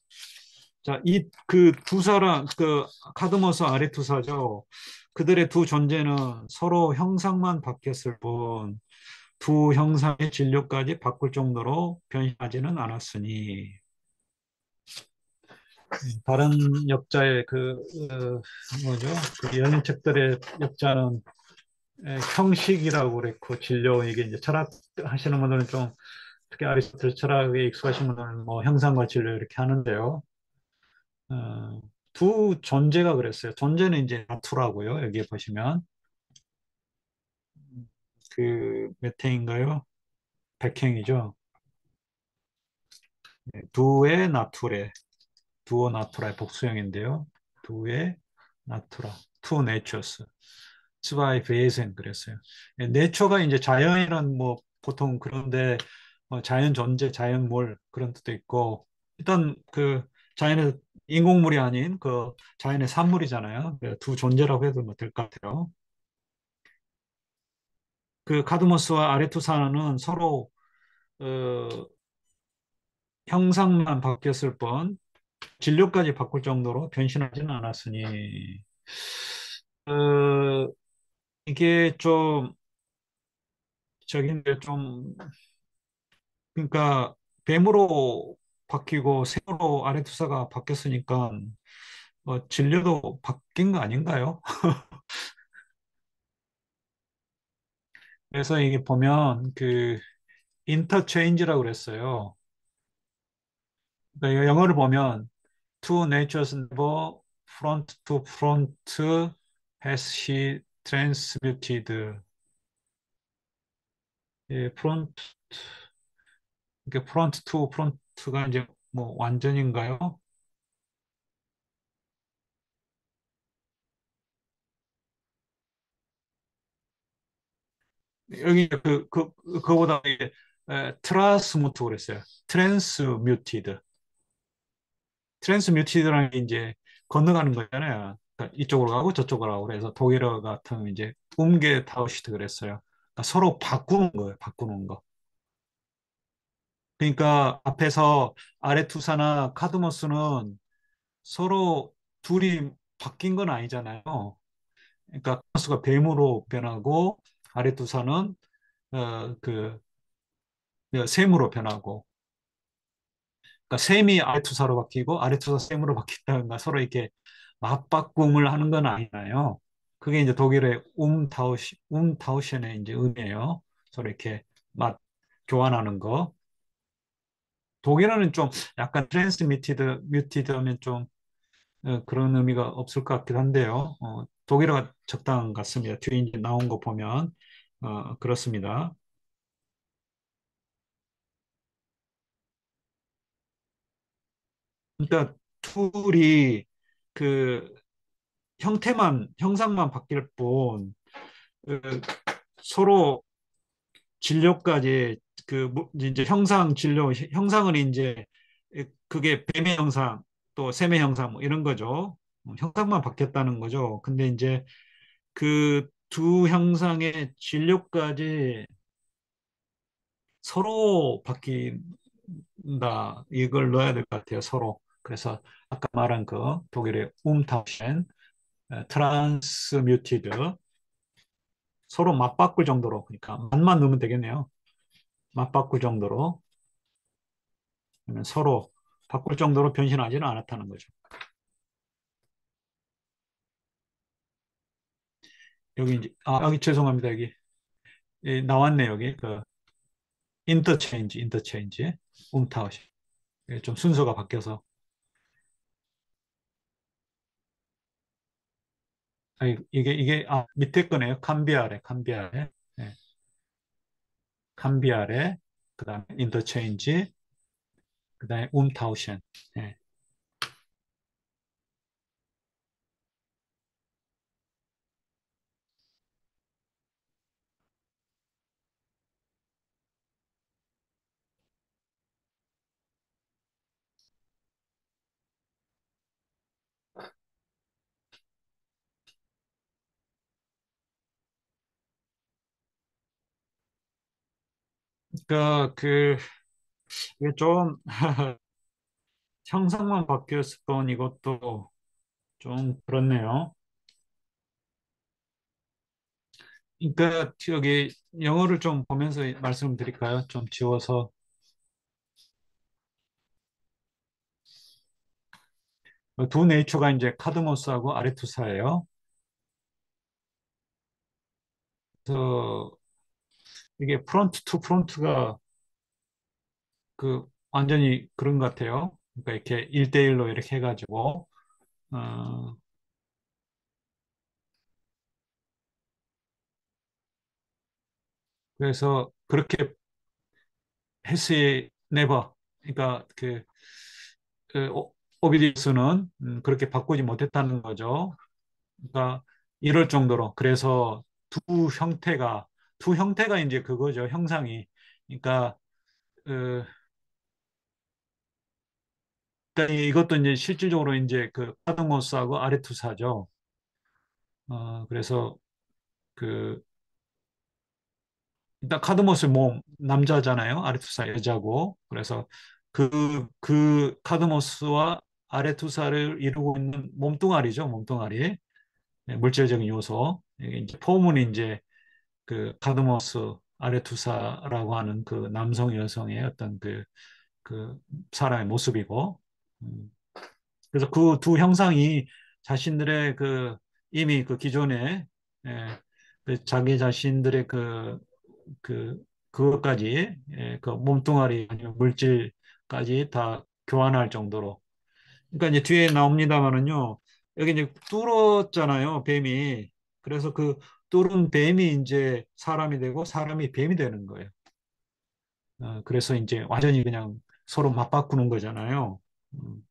자, 이 그 두 사람 그 카드모스 아레투사죠. 그들의 두 존재는 서로 형상만 바뀌었을 뿐 두 형상의 진료까지 바꿀 정도로 변하지는 않았으니 다른 역자의 뭐죠? 그 연인책들의 역자는 형식이라고 그랬고 진료 이게 이제 철학 하시는 분들은 좀 특히 아리스토텔 철학에 익숙하신 분들은 뭐 형상과 진료 이렇게 하는데요. 어, 두 존재가 그랬어요. 존재는 이제 나투라고요. 여기에 보시면 몇 행인가요? 백행이죠. 두의 나투레 두오 나투라의 복수형인데요. 두의 나투라, 투 네처스. 스바이 베이센 그랬어요. 내처가 이제 자연이란 뭐 보통 그런데 자연 존재, 자연물 그런 뜻도 있고 일단 그 자연의 인공물이 아닌 그 자연의 산물이잖아요. 두 존재라고 해도 뭐 될 것 같아요. 그 카드모스와 아레투사는 서로 어, 형상만 바뀌었을 뿐 진료까지 바꿀 정도로 변신하지는 않았으니 어, 이게 좀 저긴데 좀 그러니까 뱀으로 바뀌고 새로 아레투사가 바뀌었으니까 진료도 바뀐 거 아닌가요? 그래서 이게 보면 그 인터체인지라고 그랬어요. 그러니까 영어를 보면 two natures never front to front has she transmuted. 예, 프론트 이게 프론트 투 프론트가 이제 뭐 완전인가요? 여기 그거보다 이게 트라스무트 그랬어요. 트랜스뮤티드. 트랜스뮤티드라는 게 이제 건너가는 거잖아요. 그러니까 이쪽으로 가고 저쪽으로 가고 그래서 독일어 같은 이제 um게타우시트 그랬어요. 그러니까 서로 바꾸는 거예요. 바꾸는 거. 그러니까 앞에서 아레투사나 카드모스는 서로 둘이 바뀐 건 아니잖아요. 그러니까 카드모스가 뱀으로 변하고 아레투사는 그 셈으로 변하고 그러니까 셈이 아레투사로 바뀌고 아레투사 셈으로 바뀐다든가 서로 이렇게 맞바꿈을 하는 건 아니잖아요. 그게 이제 독일의 umtauschen의 이제 의미예요. 서로 이렇게 맛 교환하는 거. 독일어는 좀 약간 트랜스미티드 하면 좀 그런 의미가 없을 것 같긴 한데요. 독일어가 적당한 것 같습니다. 뒤에 이제 나온 거 보면 그렇습니다. 그러니까 툴이 그 형상만 바뀔 뿐 그 서로 진료까지 이제 형상 진료 형상은 이제 그게 뱀의 형상 또 샘의 형상 뭐 이런 거죠. 형상만 바뀌었다는 거죠. 근데 이제 그 두 형상의 진료까지 서로 바뀐다. 이걸 넣어야 될 것 같아요. 서로. 그래서 아까 말한 그 독일의 umtauschen, 트랜스뮤티드 서로 맞바꿀 정도로 그러니까 맛만 넣으면 되겠네요. 맞바꿀 정도로 그러면 서로 바꿀 정도로 변신하지는 않았다는 거죠. 여기 이제 여기 죄송합니다. 여기 나왔네 여기 그 인터체인지 umtausch 좀 순서가 바뀌어서 이게 밑에 거네요. 캄비아레 네, 캄비아레 그다음에 인터체인지 그다음에 umtauschen 네. 그러니까 이게 좀 형상만 바뀌었을 뿐 이것도 좀 그렇네요. 그러니까 여기 영어를 좀 보면서 말씀드릴까요? 좀 지워서 두 네이처가 이제 카드모스하고 아레투사예요. 그래서 이게 프론트 투 프론트가 완전히 그런 것 같아요. 그러니까 이렇게 1대1로 이렇게 해가지고 어, 그래서 그렇게 헤스의 네버 그러니까 오비디우스는 그렇게 바꾸지 못했다는 거죠. 그러니까 이럴 정도로 그래서 두 형태가 두 형태가 이제 그거죠. 형상이. 그러니까 어, 그러니까 이것도 이제 실질적으로 이제 그 카드모스하고 아레투사죠. 그래서 그 일단 카드모스 뭐 남자잖아요. 아레투사 여자고. 그래서 그 카드모스와 아레투사를 이루고 있는 몸뚱아리죠. 몸뚱아리. 네, 물질적인 요소. 이게 이제 폼은 이제 그 카드모스 아레투사라고 하는 그 남성 여성의 어떤 그 사람의 모습이고. 음, 그래서 그 두 형상이 자신들의 그 이미 그 기존에 그 자기 자신들의 그 그것까지 그 몸뚱아리 아니면 물질까지 다 교환할 정도로. 그러니까 이제 뒤에 나옵니다마는요. 여기 이제 뚫었잖아요, 뱀이. 그래서 그 뚫은 뱀이 이제 사람이 되고 사람이 뱀이 되는 거예요. 그래서 이제 완전히 그냥 서로 맞바꾸는 거잖아요. 음.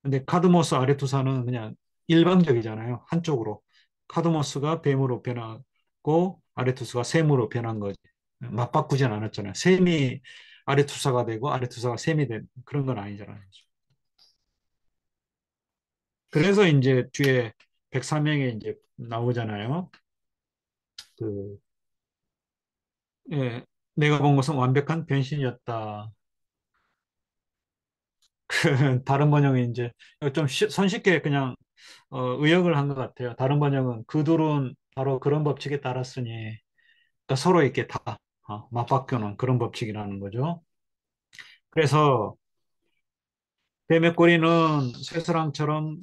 근데 카드모스 아레투사는 그냥 일방적이잖아요. 한쪽으로. 카드모스가 뱀으로 변하고 아레투스가 샘으로 변한 거지. 맞바꾸진 않았잖아요. 샘이 아레투사가 되고 아레투사가 샘이 된 그런 건 아니잖아요. 그래서 이제 뒤에 103명에 이제 나오잖아요. 그, 예, 내가 본 것은 완벽한 변신이었다. 다른 번역이 이제 좀 손쉽게 그냥 의역을 한 것 같아요. 다른 번역은 그 둘은 바로 그런 법칙에 따랐으니 그러니까 서로 이렇게 다 맞바꾸는 그런 법칙이라는 거죠. 그래서 뱀의 꼬리는 쇠사랑처럼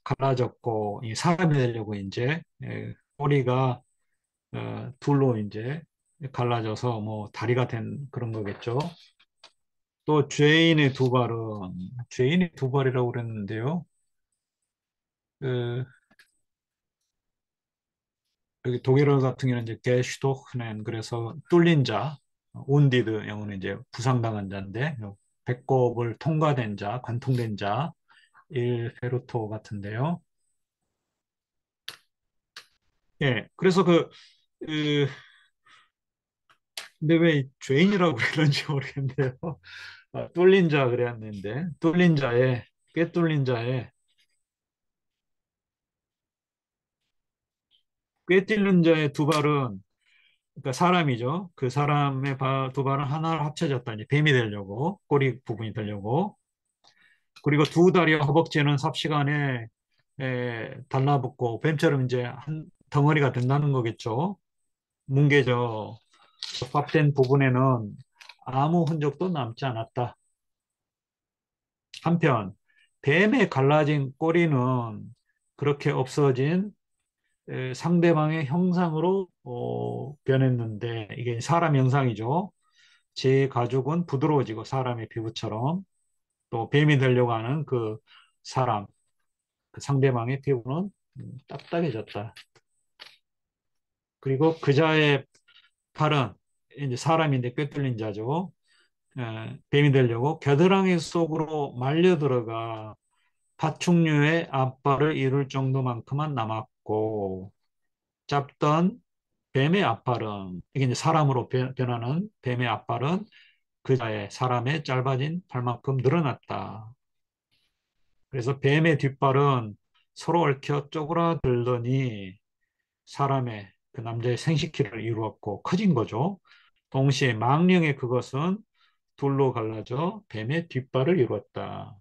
갈라졌고 이 사람이 되려고 이제 꼬리가 둘로 이제 갈라져서 뭐 다리가 된 그런 거겠죠. 또 죄인의 두 발이라고 그랬는데요. 그 여기 독일어 같은 경우는 이제 게슈토흐넨 그래서 뚫린 자, 온디드 영어는 이제 부상당한 자인데 배꼽을 통과된 자, 관통된 자, 일 페루토 같은데요. 예, 그래서 그 근데 왜 죄인이라고 그러는지 모르겠는데요. 뚫린 자 그랬는데 뚫린 자에 꿰뚫린 자에 꿰뚫린 자의 두 발은 그러니까 사람이죠. 그 사람의 두 발은 하나로 합쳐졌다. 이제 뱀이 되려고 꼬리 부분이 되려고 그리고 두 다리와 허벅지는 삽시간에 달라붙고 뱀처럼 이제 한 덩어리가 된다는 거겠죠. 뭉개져 합된 부분에는 아무 흔적도 남지 않았다. 한편 뱀의 갈라진 꼬리는 그렇게 없어진 상대방의 형상으로 변했는데 이게 사람 형상이죠. 제 가죽은 부드러워지고 사람의 피부처럼 또 뱀이 되려고 하는 그 사람, 그 상대방의 피부는 딱딱해졌다. 그리고 그자의 팔은 이제 사람인데 꿰뚫린 자죠. 뱀이 되려고 겨드랑이 속으로 말려 들어가 파충류의 앞발을 이룰 정도만큼만 남았고 짧던 뱀의 앞발은 이게 이제 사람으로 변하는 뱀의 앞발은 그자의 사람의 짧아진 팔만큼 늘어났다. 그래서 뱀의 뒷발은 서로 얽혀 쪼그라들더니 사람의 그 남자의 생식기를 이루었고 커진 거죠. 동시에 망령의 그것은 둘로 갈라져 뱀의 뒷발을 이루었다.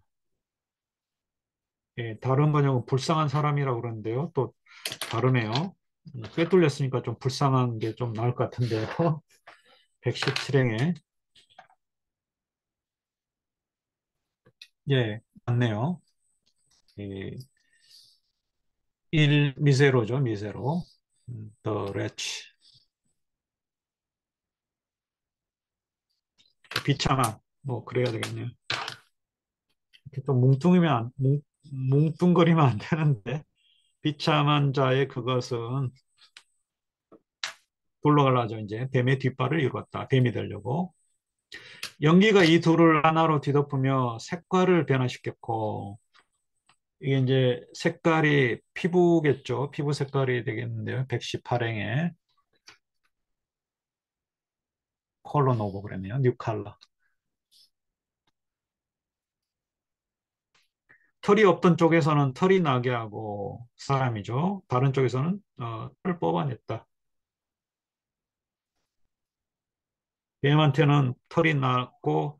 예, 다른 번역은 불쌍한 사람이라고 그러는데요. 또 다르네요. 꿰뚫렸으니까 좀 불쌍한 게 좀 나을 것 같은데요. 117행에 예, 맞네요. 이, 일 미세로죠, 미세로. The wretch. 비참한. 뭐 그래야 되겠네요. 이렇게 또 뭉뚱거리면 안 되는데 비참한 자의 그것은 돌로 갈라져 이제 뱀의 뒷발을 이루었다. 뱀이 되려고. 연기가 이 둘을 하나로 뒤덮으며 색깔을 변화시켰고, 이게 이제 색깔이 피부겠죠. 피부 색깔이 되겠는데요. 118행에 컬러 노고 그랬네요. 뉴 컬러. 털이 없던 쪽에서는 털이 나게 하고 사람이죠. 다른 쪽에서는 털을 뽑아냈다. 뱀한테는 털이 났고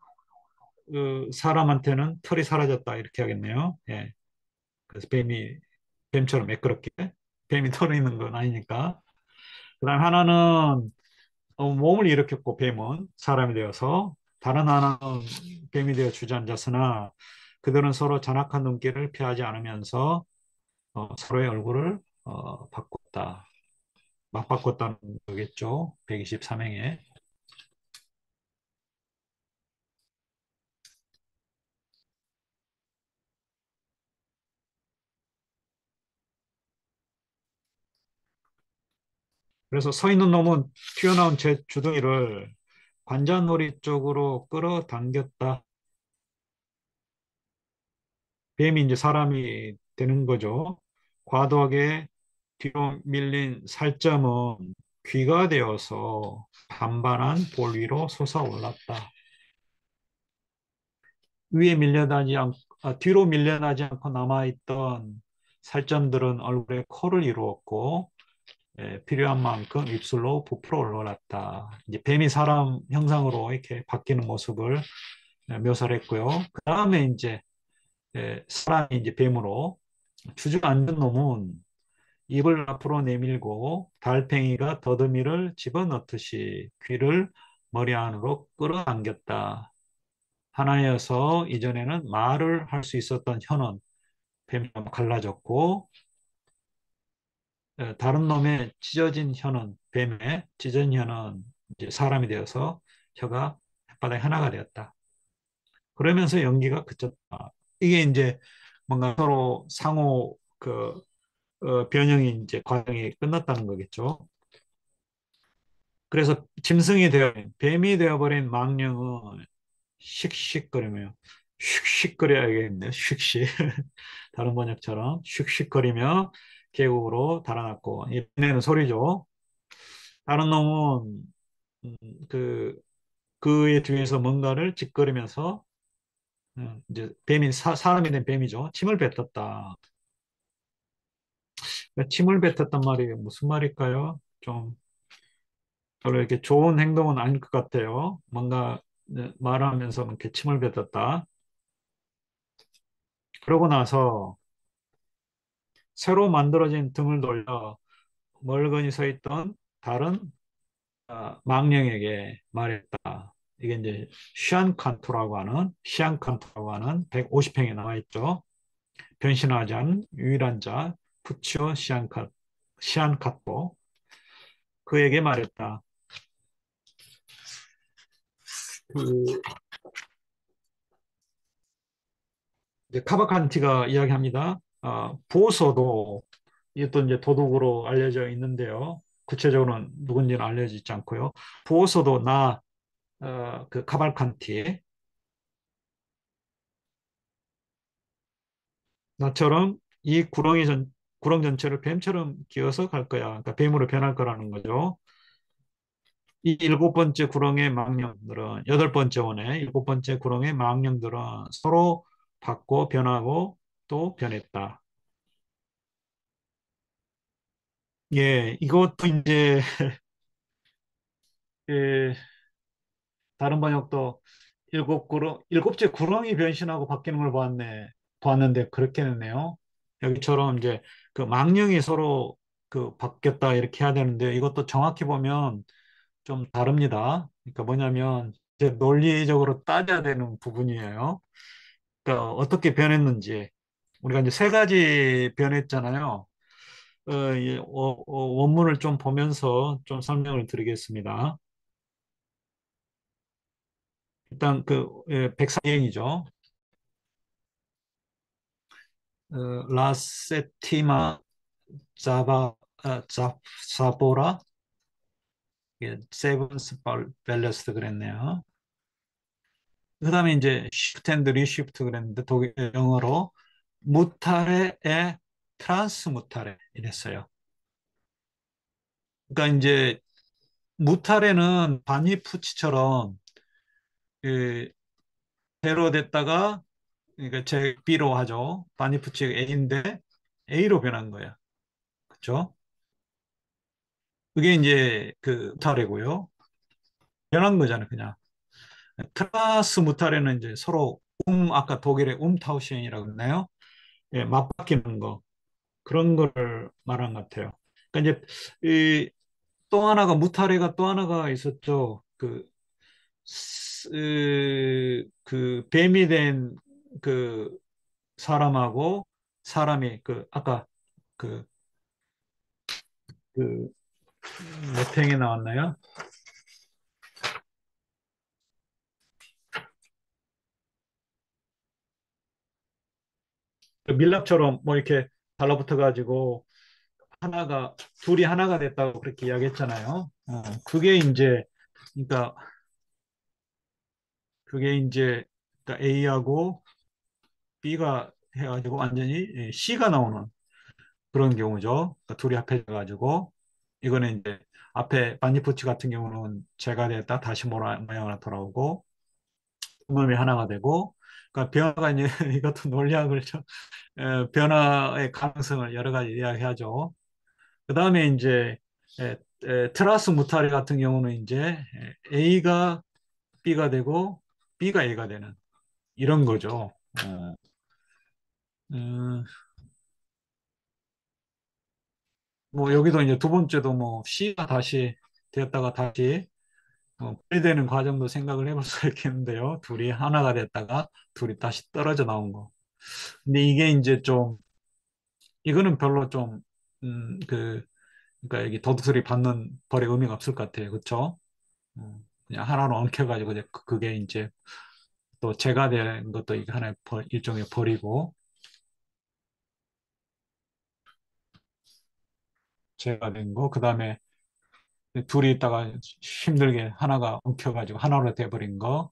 사람한테는 털이 사라졌다 이렇게 하겠네요. 예. 그래서 뱀처럼 매끄럽게 뱀이 털이 있는 건 아니니까. 그다음 하나는 몸을 일으켰고 뱀은 사람이 되어서 다른 하나는 뱀이 되어 주저앉았으나 그들은 서로 잔악한 눈길을 피하지 않으면서 서로의 얼굴을 바꿨다. 맞바꿨다는 거겠죠. 123행에. 그래서 서 있는 놈은 튀어나온 제 주둥이를 관자놀이 쪽으로 끌어당겼다. 뱀이 이제 사람이 되는 거죠. 과도하게 뒤로 밀린 살점은 귀가 되어서 반반한 볼 위로 솟아올랐다. 뒤로 밀려나지 않고 남아있던 살점들은 얼굴에 코를 이루었고 필요한 만큼 입술로 부풀어 올라왔다. 이제 뱀이 사람 형상으로 이렇게 바뀌는 모습을 묘사를 했고요. 그 다음에 이제 사람이 이제 뱀으로 주저앉은 놈은 입을 앞으로 내밀고 달팽이가 더듬이를 집어넣듯이 귀를 머리 안으로 끌어당겼다. 하나여서 이전에는 말을 할 수 있었던 혀는 뱀처럼 갈라졌고 다른 놈의 찢어진 혀는 뱀의 찢어진 혀는 이제 사람이 되어서 혀가 혓바닥에 하나가 되었다. 그러면서 연기가 그쳤다. 이게 이제 뭔가 서로 상호 변형이 이제 과정이 끝났다는 거겠죠. 그래서 짐승이 되어 뱀이 되어버린 망령은 씩씩거리며 슉슉거려야겠네요. 슉슉. 다른 번역처럼 슉슉거리며 계곡으로 달아났고 이번에는 소리죠. 다른 놈은 음, 그 그의 뒤에서 뭔가를 짓거리면서 이제 사람이 된 뱀이죠. 침을 뱉었다. 침을 뱉었단 말이 무슨 말일까요? 좀 별로 이렇게 좋은 행동은 아닐 것 같아요. 뭔가 말하면서 이렇게 침을 뱉었다. 그러고 나서 새로 만들어진 등을 돌려 멀거니 서 있던 다른 망령에게 말했다. 이게 이제 시안칸토라고 하는 150행에 나와 있죠. 변신하지 않은 유일한 자 푸치오 시안카토 그에게 말했다. 그 이제 카바칸티가 이야기합니다. 보소도 이것도 이제 도둑으로 알려져 있는데요. 구체적으로는 누군지는 알려지지 않고요. 보소도 그 카발칸티 나처럼 이 구렁 전체를 뱀처럼 기어서 갈 거야. 그러니까 뱀으로 변할 거라는 거죠. 이 일곱 번째 구렁의 망령들은 여덟 번째 원의 일곱 번째 구렁의 망령들은 서로 바꿔 변하고 또 변했다. 예, 이것도 이제 예, 다른 번역도 일곱째 구렁이 변신하고 바뀌는 걸 보았는데 그렇게 했네요. 여기처럼 이제 그 망령이 서로 그 바뀌었다 이렇게 해야 되는데 이것도 정확히 보면 좀 다릅니다. 그러니까 뭐냐면 이제 논리적으로 따져야 되는 부분이에요. 그러니까 어떻게 변했는지 우리가 이제 세 가지 변했잖아요. 원문을 좀 보면서 좀 설명을 드리겠습니다. 일단 백사행이죠. 라세티마 자바 자보라 세븐스 밸러스 그랬네요. 그다음에 이제 shift and reshift 그랬는데 독일 영어로 무타레에 트란스무타레 이랬어요. 그러니까 이제 무타레는 반니푸치처럼 그 배로 됐다가 그러니까 제 B로 하죠. 반니푸치가 A인데 A로 변한 거야. 그렇죠? 그게 이제 그 무타레고요. 변한 거잖아요, 그냥. 트라스 무타레는 이제 서로 아까 독일의 타우셴이라고 했나요? 예, 맞바뀌는 거. 그런 거를 말한 것 같아요. 그러니까 이제 또 하나가 무타레가 또 하나가 있었죠. 그 뱀이 된 그 사람하고 사람이 그 아까 그 그 몇 행에 나왔나요? 그 밀랍처럼 뭐 이렇게 달라붙어 가지고 하나가 둘이 하나가 됐다고 그렇게 이야기했잖아요. 그게 이제 그러니까 그게 이제 그러니까 A하고 B가 해가지고 완전히 C가 나오는 그런 경우죠. 그러니까 둘이 합해져 가지고 이거는 이제 앞에 반니푸치 같은 경우는 제가 됐다 다시 모양으로 돌아오고 놈이 하나가 되고 그러니까 변화가 이제 이것도 논리학을 변화의 가능성을 여러 가지 이야기하죠. 그 다음에 이제 트라스 무타리 같은 경우는 이제 A가 B가 되고 B가 A가 되는 이런 거죠. 어, 음, 뭐 여기도 이제 두 번째도 뭐 C가 다시 되었다가 다시 분리되는 과정도 생각을 해볼 수 있겠는데요. 둘이 하나가 됐다가 둘이 다시 떨어져 나온 거. 근데 이게 이제 좀 이거는 별로 좀 그러니까 여기 도둑들이 받는 벌의 의미가 없을 것 같아요. 그렇죠? 그냥 하나로 엉켜가지고 이제 그게 이제 또 죄가 된 것도 이게 하나의 일종의 벌이고 죄가 된 거. 그다음에 둘이 있다가 힘들게 하나가 엉켜가지고 하나로 돼버린 거.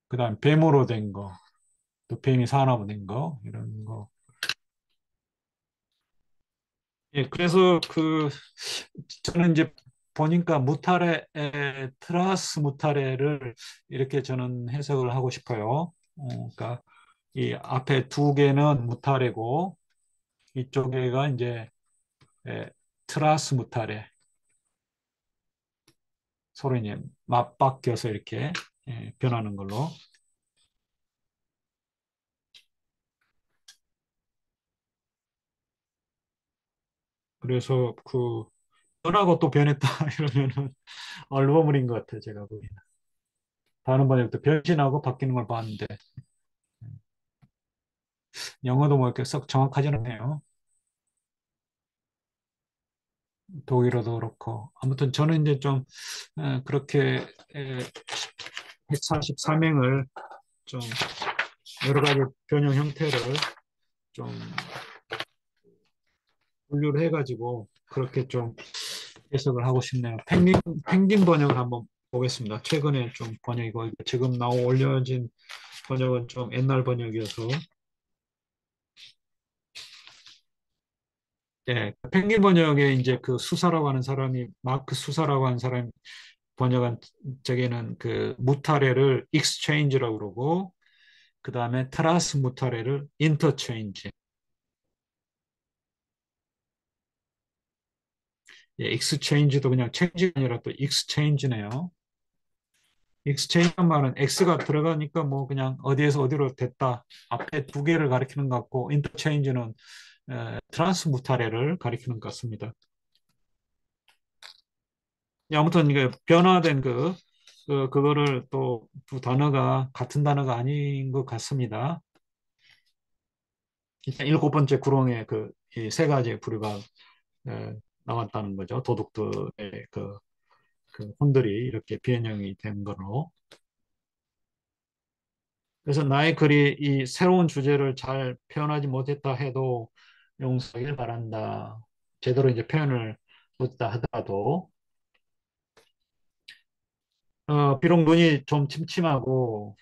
그다음 뱀으로 된 거. 또 뱀이 사나무 된 거. 이런 거. 예, 그래서 저는 이제 보니까 무타레, 트라스 무타레를 이렇게 저는 해석을 하고 싶어요. 그러니까 이 앞에 두 개는 무타레고 이쪽에가 이제 에, 트라스 무타레 서로 이제 맞바뀌어서 이렇게 변하는 걸로. 그래서 변하고 또 변했다 이러면은 얼버무린 것 같아요, 제가 보기에는. 다른 번역도 변신하고 바뀌는 걸 봤는데 영어도 뭐 이렇게 썩 정확하지는 않네요. 독일어도 그렇고. 아무튼 저는 이제 좀 그렇게 144명을 좀 여러 가지 변형 형태를 좀 분류를 해가지고 그렇게 좀 해석을 하고 싶네요. 펭귄 번역을 한번 보겠습니다. 최근에 좀 번역이고 지금 올려진 번역은 좀 옛날 번역이어서 예, 펭귄 번역에 이제 그 수사라고 하는 사람이 마크 수사라고 하는 사람이 번역한 저기는 그 무타레를 익스체인지라고 그러고 그 다음에 트라스 무타레를 인터체인지. 예, 익스체인지도 그냥 체인지가 아니라 또 익스체인지네요. 익스체인지 말은 X가 들어가니까 뭐 그냥 어디에서 어디로 됐다. 앞에 두 개를 가리키는 것 같고 인터체인지는 트라ンス 무타레를 가리키는 것 같습니다. 예, 아무튼 이게 변화된 그거를 또 두 단어가 같은 단어가 아닌 것 같습니다. 일단 일곱 번째 구렁에 이 세 가지 부류가 나왔다는 거죠. 도둑들의 그 혼들이 이렇게 변형이 된 거로. 그래서 나의 글이 이 새로운 주제를 잘 표현하지 못했다 해도 용서하길 바란다. 제대로 이제 표현을 못했다 하더라도 비록 눈이 좀 침침하고,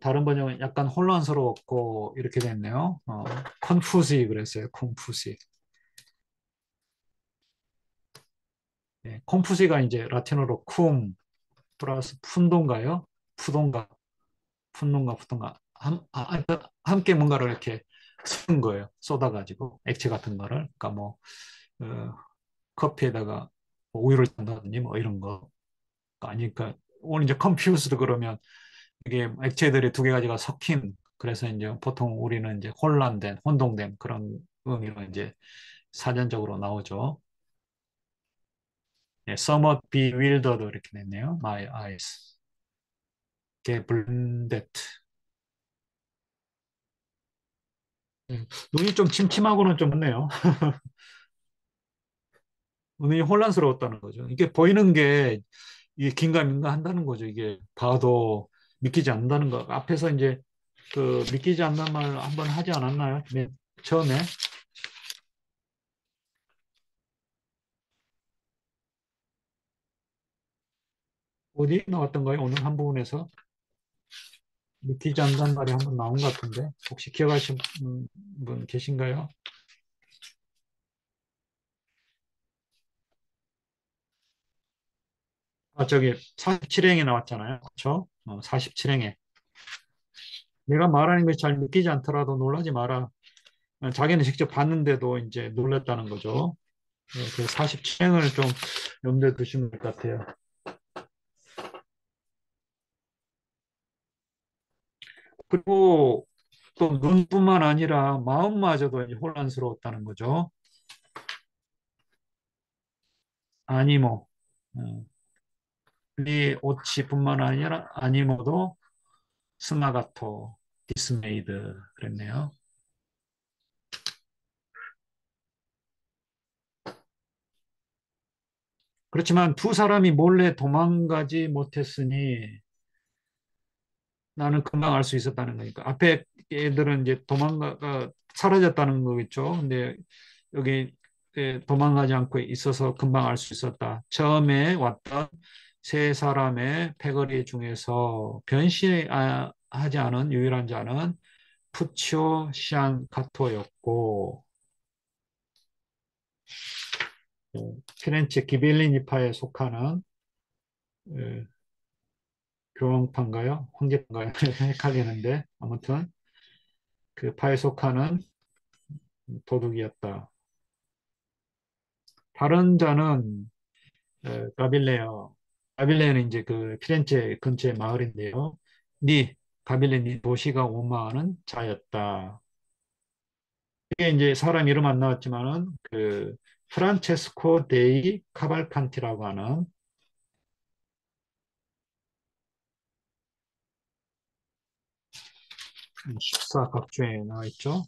다른 번역은 약간 혼란스러웠고, 이렇게 됐네요. 컨푸시 그랬어요. 컨푸시. 컨푸시가 이제 라틴어로 쿰 플러스 푼도인가요? 푸동가, 푼동가, 푸동가. 함께 뭔가를 이렇게 섞은 거예요. 쏟아가지고, 액체 같은 거를. 그러니까 뭐, 어, 커피에다가 뭐 우유를 탄다든지 뭐 이런 거. 아니까, 오늘 이제 컴퓨스드 그러면 이게 액체들이 두 개 가지가 섞인, 그래서 이제 보통 우리는 이제 혼란된, 혼동된 그런 의미로 이제 사전적으로 나오죠. somewhat bewildered 이렇게 됐네요. My eyes. get blinded. 눈이 좀 침침하고는 좀 없네요. 눈이 혼란스러웠다는 거죠. 이게 보이는 게 이게 긴가민가 한다는 거죠. 이게 봐도 믿기지 않는다는 거. 앞에서 이제 그 믿기지 않는 말 한번 하지 않았나요? 맨 처음에 어디 나왔던 거예요? 오늘 한 부분에서 믿기지 않는다는 말이 한번 나온 것 같은데 혹시 기억하시는 분 계신가요? 저기 47행에 나왔잖아요. 그렇죠? 47행에 내가 말하는 것이 잘 믿기지 않더라도 놀라지 마라. 자기는 직접 봤는데도 이제 놀랐다는 거죠. 그 47행을 좀 염두에 두시면 될 것 같아요. 그리고 또 눈뿐만 아니라 마음마저도 이제 혼란스러웠다는 거죠. 아니모, 어, 리 오치뿐만 아니라 아니모도 스마가토, 디스메이드 그랬네요. 그렇지만 두 사람이 몰래 도망가지 못했으니 나는 금방 알 수 있었다는 거니까. 앞에 애들은 이제 도망가가 사라졌다는 거겠죠. 근데 여기 도망가지 않고 있어서 금방 알 수 있었다. 처음에 왔던 세 사람의 패거리 중에서 변신하지 않은 유일한 자는 푸치오 시안 카토였고, 피렌체 기벨리니파에 속하는 어, 교황파인가요? 황제파인가요? 헷갈리는데 아무튼 그 파에 속하는 도둑이었다. 다른 자는 가빌레어. 가빌레는 이제 그 피렌체 근처의 마을인데요. 가빌레 니 도시가 오마하는 자였다. 이게 이제 사람 이름 안 나왔지만은 그 프란체스코 데이 카발칸티라고 하는 14각주에 나와 있죠.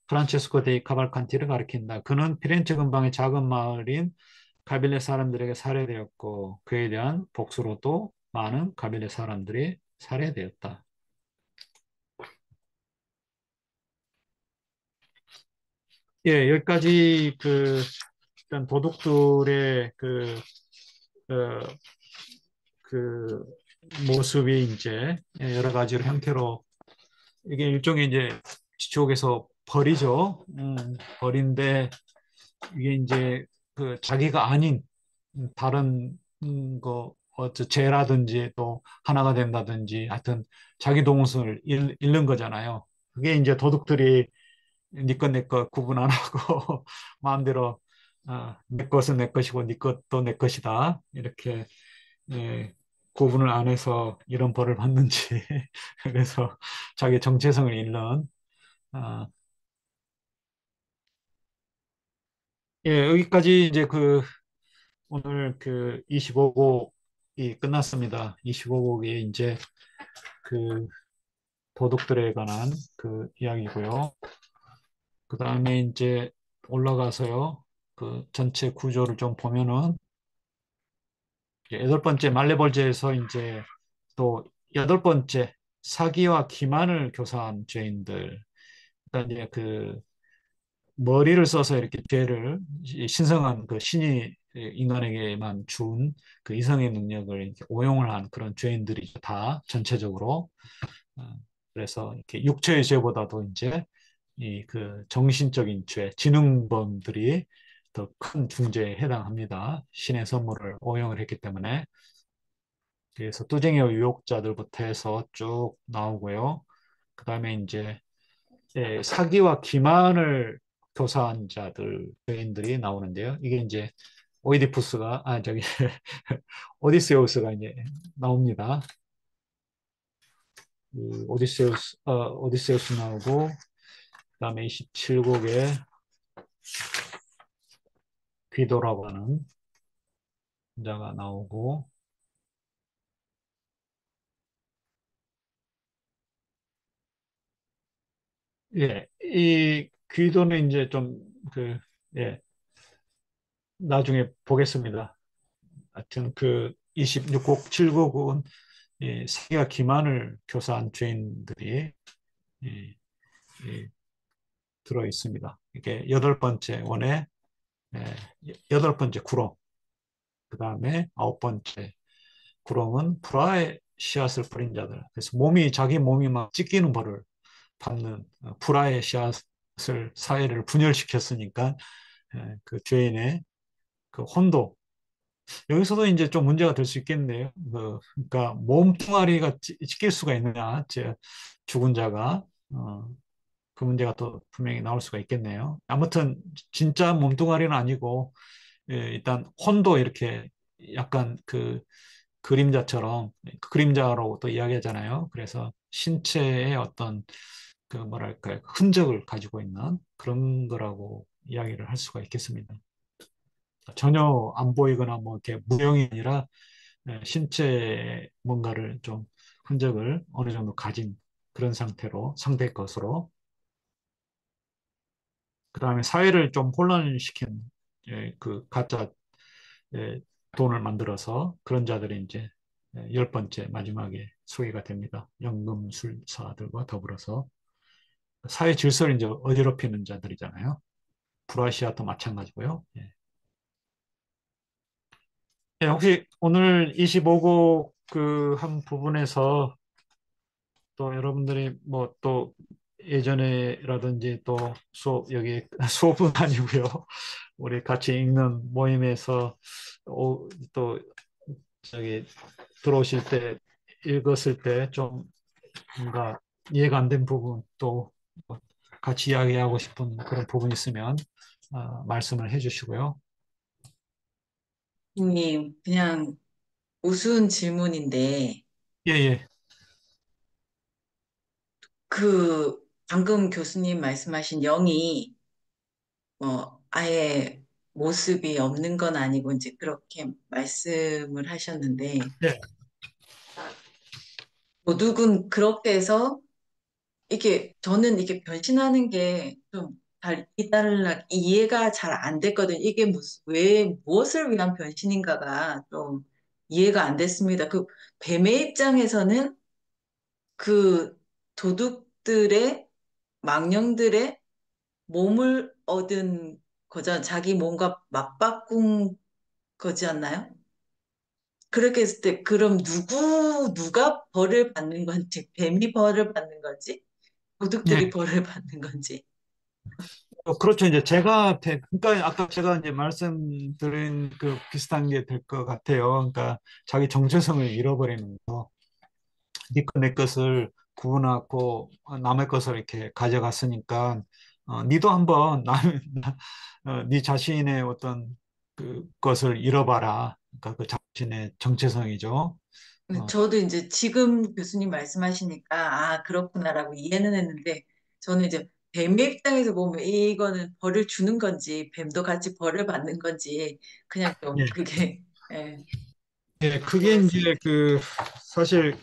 프란체스코 데이 카발칸티를 가리킨다. 그는 피렌체 근방의 작은 마을인 가빌레 사람들에게 살해되었고 그에 대한 복수로도 많은 가빌레 사람들이 살해되었다. 예, 여기까지 일단 도둑들의 어, 그 모습이 이제 여러 가지로 형태로 이게 일종의 이제 지옥에서 벌이죠. 벌인데 이게 이제 그 자기가 아닌 다른 죄라든지 또 하나가 된다든지 하여튼 자기 동선을 잃는 거잖아요. 그게 이제 도둑들이 네 것 내 것 구분 안 하고 마음대로 내 것은 내 것이고 네 것도 내 것이다 이렇게 예, 구분을 안 해서 이런 벌을 받는지 그래서 자기 정체성을 잃는 아, 여기까지 이제 오늘 25곡이 끝났습니다. 25곡이 이제 그 도둑들에 관한 그 이야기고요. 그 다음에 이제 올라가서요. 그 전체 구조를 좀 보면은 이제 여덟 번째 말레벌제에서 이제 또 여덟 번째 사기와 기만을 교사한 죄인들. 그러니까 이제 그 머리를 써서 이렇게 죄를 신성한 그 신이 인간에게만 준 그 이성의 능력을 이렇게 오용을 한 그런 죄인들이 다 전체적으로. 어, 그래서 이렇게 육체의 죄보다도 이제 이 그 정신적인 죄, 지능범들이 더 큰 중죄에 해당합니다. 신의 선물을 오용을 했기 때문에. 그래서 뚜쟁이와 유혹자들부터 해서 쭉 나오고요. 그 다음에 이제 사기와 기만을 교사한 자들, 죄인들이 나오는데요. 이게 이제 오이디푸스가, 저기, 오디세우스가 이제 나옵니다. 그 오디세우스 나오고, 그다음에 27곡에 귀도라고 하는 자가 나오고, 예, 이 귀도는 이제 좀 그, 예, 나중에 보겠습니다. 하여튼 그 26곡, 7곡은 이 사기와 기만을 교사한 죄인들이 이, 이 들어 있습니다. 이게 여덟 번째 원에 예, 여덟 번째 구렁, 그 다음에 아홉 번째 구렁은 불화의 씨앗을 뿌린 자들. 그래서 자기 몸이 막 찢기는 벌을 받는 불화의 씨앗을 사회를 분열시켰으니까 그 죄인의 그 혼도 여기서도 이제 좀 문제가 될 수 있겠네요. 그러니까 몸뚱아리가 찢길 수가 있느냐, 죽은 자가 그 문제가 또 분명히 나올 수가 있겠네요. 아무튼 진짜 몸뚱아리는 아니고 일단 혼도 이렇게 약간 그 그림자처럼 그 그림자로 또 이야기하잖아요. 그래서 신체의 어떤 그 뭐랄까 흔적을 가지고 있는 그런 거라고 이야기를 할 수가 있겠습니다. 전혀 안 보이거나 뭐 이렇게 무형이 아니라 신체에 뭔가를 좀 흔적을 어느 정도 가진 그런 상태로 상대 것으로 그다음에 사회를 좀 혼란시킨 그 가짜 돈을 만들어서 그런 자들이 이제 열 번째 마지막에 소개가 됩니다. 연금술사들과 더불어서 사회 질서를 이제 어지럽히는 자들이잖아요. 불아시아도 마찬가지고요. 예. 예, 혹시 오늘 25곡 그 한 부분에서 또 여러분들이 뭐 또 예전에라든지 또 여기 수업은 아니고요. 우리 같이 읽는 모임에서 또 저기 들어오실 때 읽었을 때 좀 뭔가 이해가 안 된 부분 또 같이 이야기하고 싶은 그런 부분 있으면 말씀을 해주시고요. 님, 그냥 우스운 질문인데, 예, 예. 그, 방금 교수님 말씀하신 영이, 아예 모습이 없는 건 아니고, 이제 그렇게 말씀을 하셨는데, 예, 도둑은 그렇게 해서, 저는 이게 변신하는 게 좀 잘 이해가 잘 안 됐거든요. 이게 무엇을 위한 변신인가가 좀 이해가 안 됐습니다. 그, 뱀의 입장에서는 그 도둑들의 망령들의 몸을 얻은 거잖아. 자기 몸과 맞바꾼 거지 않나요? 그렇게 했을 때 그럼 누가 벌을 받는 건지, 뱀이 벌을 받는 건지, 도둑들이 예. 벌을 받는 건지. 그렇죠. 이제 그러니까 아까 제가 이제 말씀드린 그 비슷한 게 될 것 같아요. 그러니까 자기 정체성을 잃어버리는 거. 네 것을 구분하고 남의 것을 이렇게 가져갔으니까 니도 한번 네 자신의 어떤 그 것을 잃어봐라. 그러니까 그 자신의 정체성이죠. 어, 저도 이제 지금 교수님 말씀하시니까, 아, 그렇구나라고 이해는 했는데, 저는 이제 뱀의 입장에서 보면 이거는 벌을 주는 건지, 뱀도 같이 벌을 받는 건지, 그냥 예. 좀 그게, 예, 예, 좀 그게 이제 어려웠습니다. 그 사실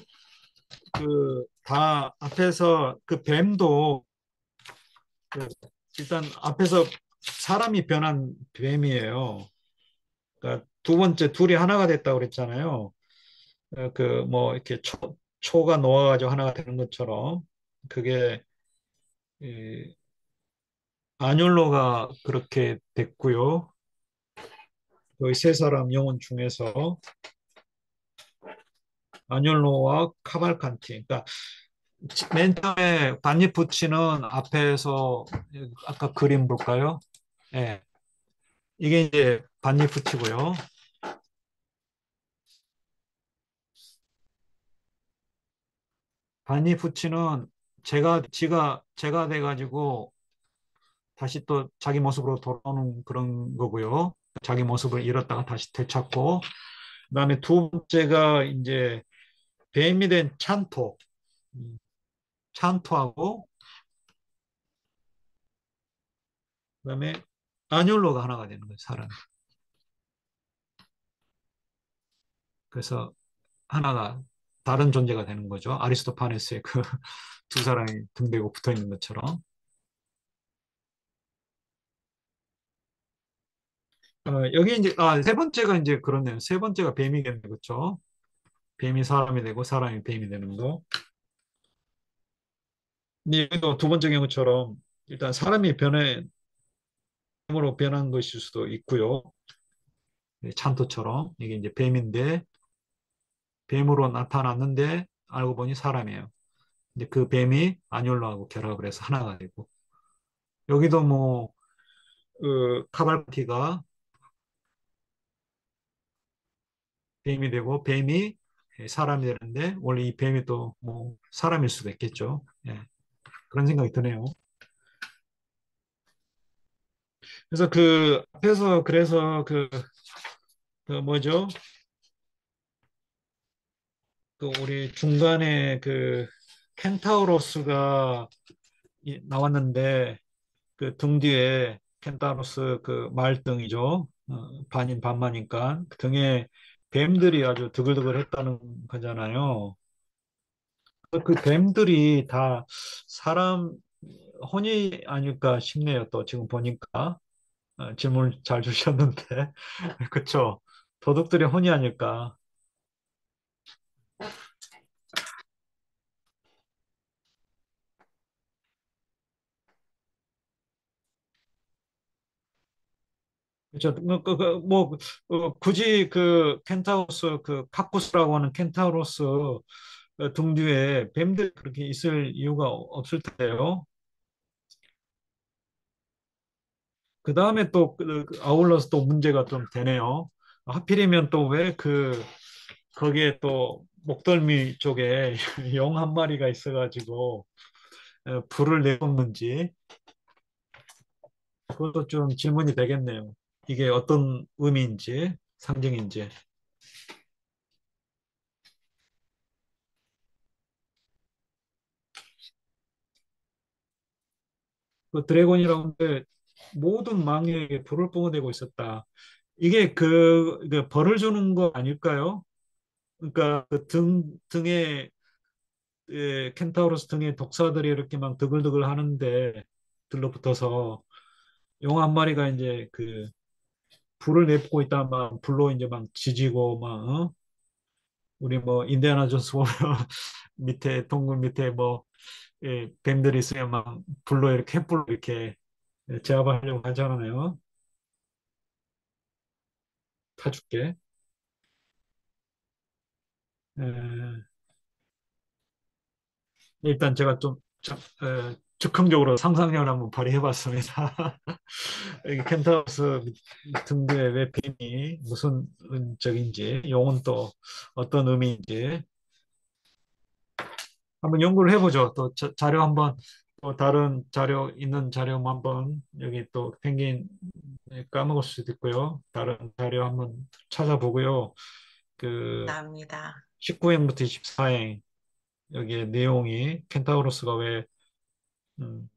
그 다 앞에서 그 뱀도 그 일단 앞에서 사람이 변한 뱀이에요. 그러니까 두 번째 둘이 하나가 됐다고 그랬잖아요. 그 뭐 이렇게 초가 놓아가지고 하나가 되는 것처럼 그게 이 아뇰로가 그렇게 됐고요. 그 세 사람 영혼 중에서 아뇰로와 카발칸티. 그러니까 맨 처음에 반니푸치는 앞에서 아까 그림 볼까요? 예. 이게 이제 반니푸치고요. 반니푸치는 제가 돼가지고 다시 또 자기 모습으로 돌아오는 그런 거고요. 자기 모습을 잃었다가 다시 되찾고, 그다음에 두 번째가 이제 뱀이 된 찬토, 음, 찬토하고 그다음에 아뇰로가 하나가 되는 거예요, 사람. 그래서 하나가 다른 존재가 되는 거죠. 아리스토파네스의 그 두 사람이 등대고 붙어 있는 것처럼. 여기 이제 세 번째가 이제 그렇네요. 세 번째가 뱀이겠네, 그렇죠? 뱀이 사람이 되고 사람이 뱀이 되는 거. 근데 여기도 두 번째 경우처럼 일단 사람이 뱀으로 변한 것일 수도 있고요. 네, 찬토처럼 이게 이제 뱀인데 뱀으로 나타났는데 알고 보니 사람이에요. 근데 그 뱀이 아뇰로하고 결합을 해서 하나가 되고 여기도 뭐 카발티가 뱀이 되고 뱀이 사람이 되는데 원래 이 뱀이 또 뭐 사람일 수도 있겠죠. 예, 그런 생각이 드네요. 그래서 그 앞에서 그래서 그 뭐죠? 그 우리 중간에 그 켄타우로스가 나왔는데 그 등 뒤에 켄타우로스 그 말등이죠. 반인 반마니까 그 등에 뱀들이 아주 드글드글 했다는 거잖아요. 그 뱀들이 다 사람 혼이 아닐까 싶네요. 또 지금 보니까 질문 잘 주셨는데 그쵸? 도둑들의 혼이 아닐까. 그렇죠. 굳이 그 켄타우로스 그 카쿠스라고 하는 켄타우로스 등 뒤에 뱀들 그렇게 있을 이유가 없을 텐데요. 그 다음에 또 아울러서 또 문제가 좀 되네요. 하필이면 또 왜 거기에 또 목덜미 쪽에 용 한 마리가 있어가지고 불을 내뿜는지 그것도 좀 질문이 되겠네요. 이게 어떤 의미인지 상징인지. 그 드래곤이라는 게 모든 망에게 불을 뿜어대고 있었다. 이게 그 벌을 주는 거 아닐까요? 그러니까 그 등에 켄타우로스 등에 독사들이 이렇게 막 드글드글 하는데 들러붙어서 용 한 마리가 이제 그 불을 내뿜고 있다 막 불로 이제 막 지지고 막 우리 뭐 인디아나 존스 보면 밑에 동굴 밑에 뭐 뱀들이 있으면 막 불로 이렇게 횃불로 이렇게 제압하려고 하잖아요. 타줄게. 에, 일단 제가 좀 즉흥적으로 상상력을 한번 발휘해봤습니다. 이 켄타우스 등대에 왜 뱀이 무슨 적인지, 용은 또 어떤 의미인지 한번 연구를 해보죠. 또 자료 한번 또 다른 자료 있는 자료 한번 여기 또 펭귄 까먹을 수도 있고요. 다른 자료 한번 찾아보고요. 그 감사합니다. 19행부터 24행 여기에 내용이 켄타우로스가 왜 음,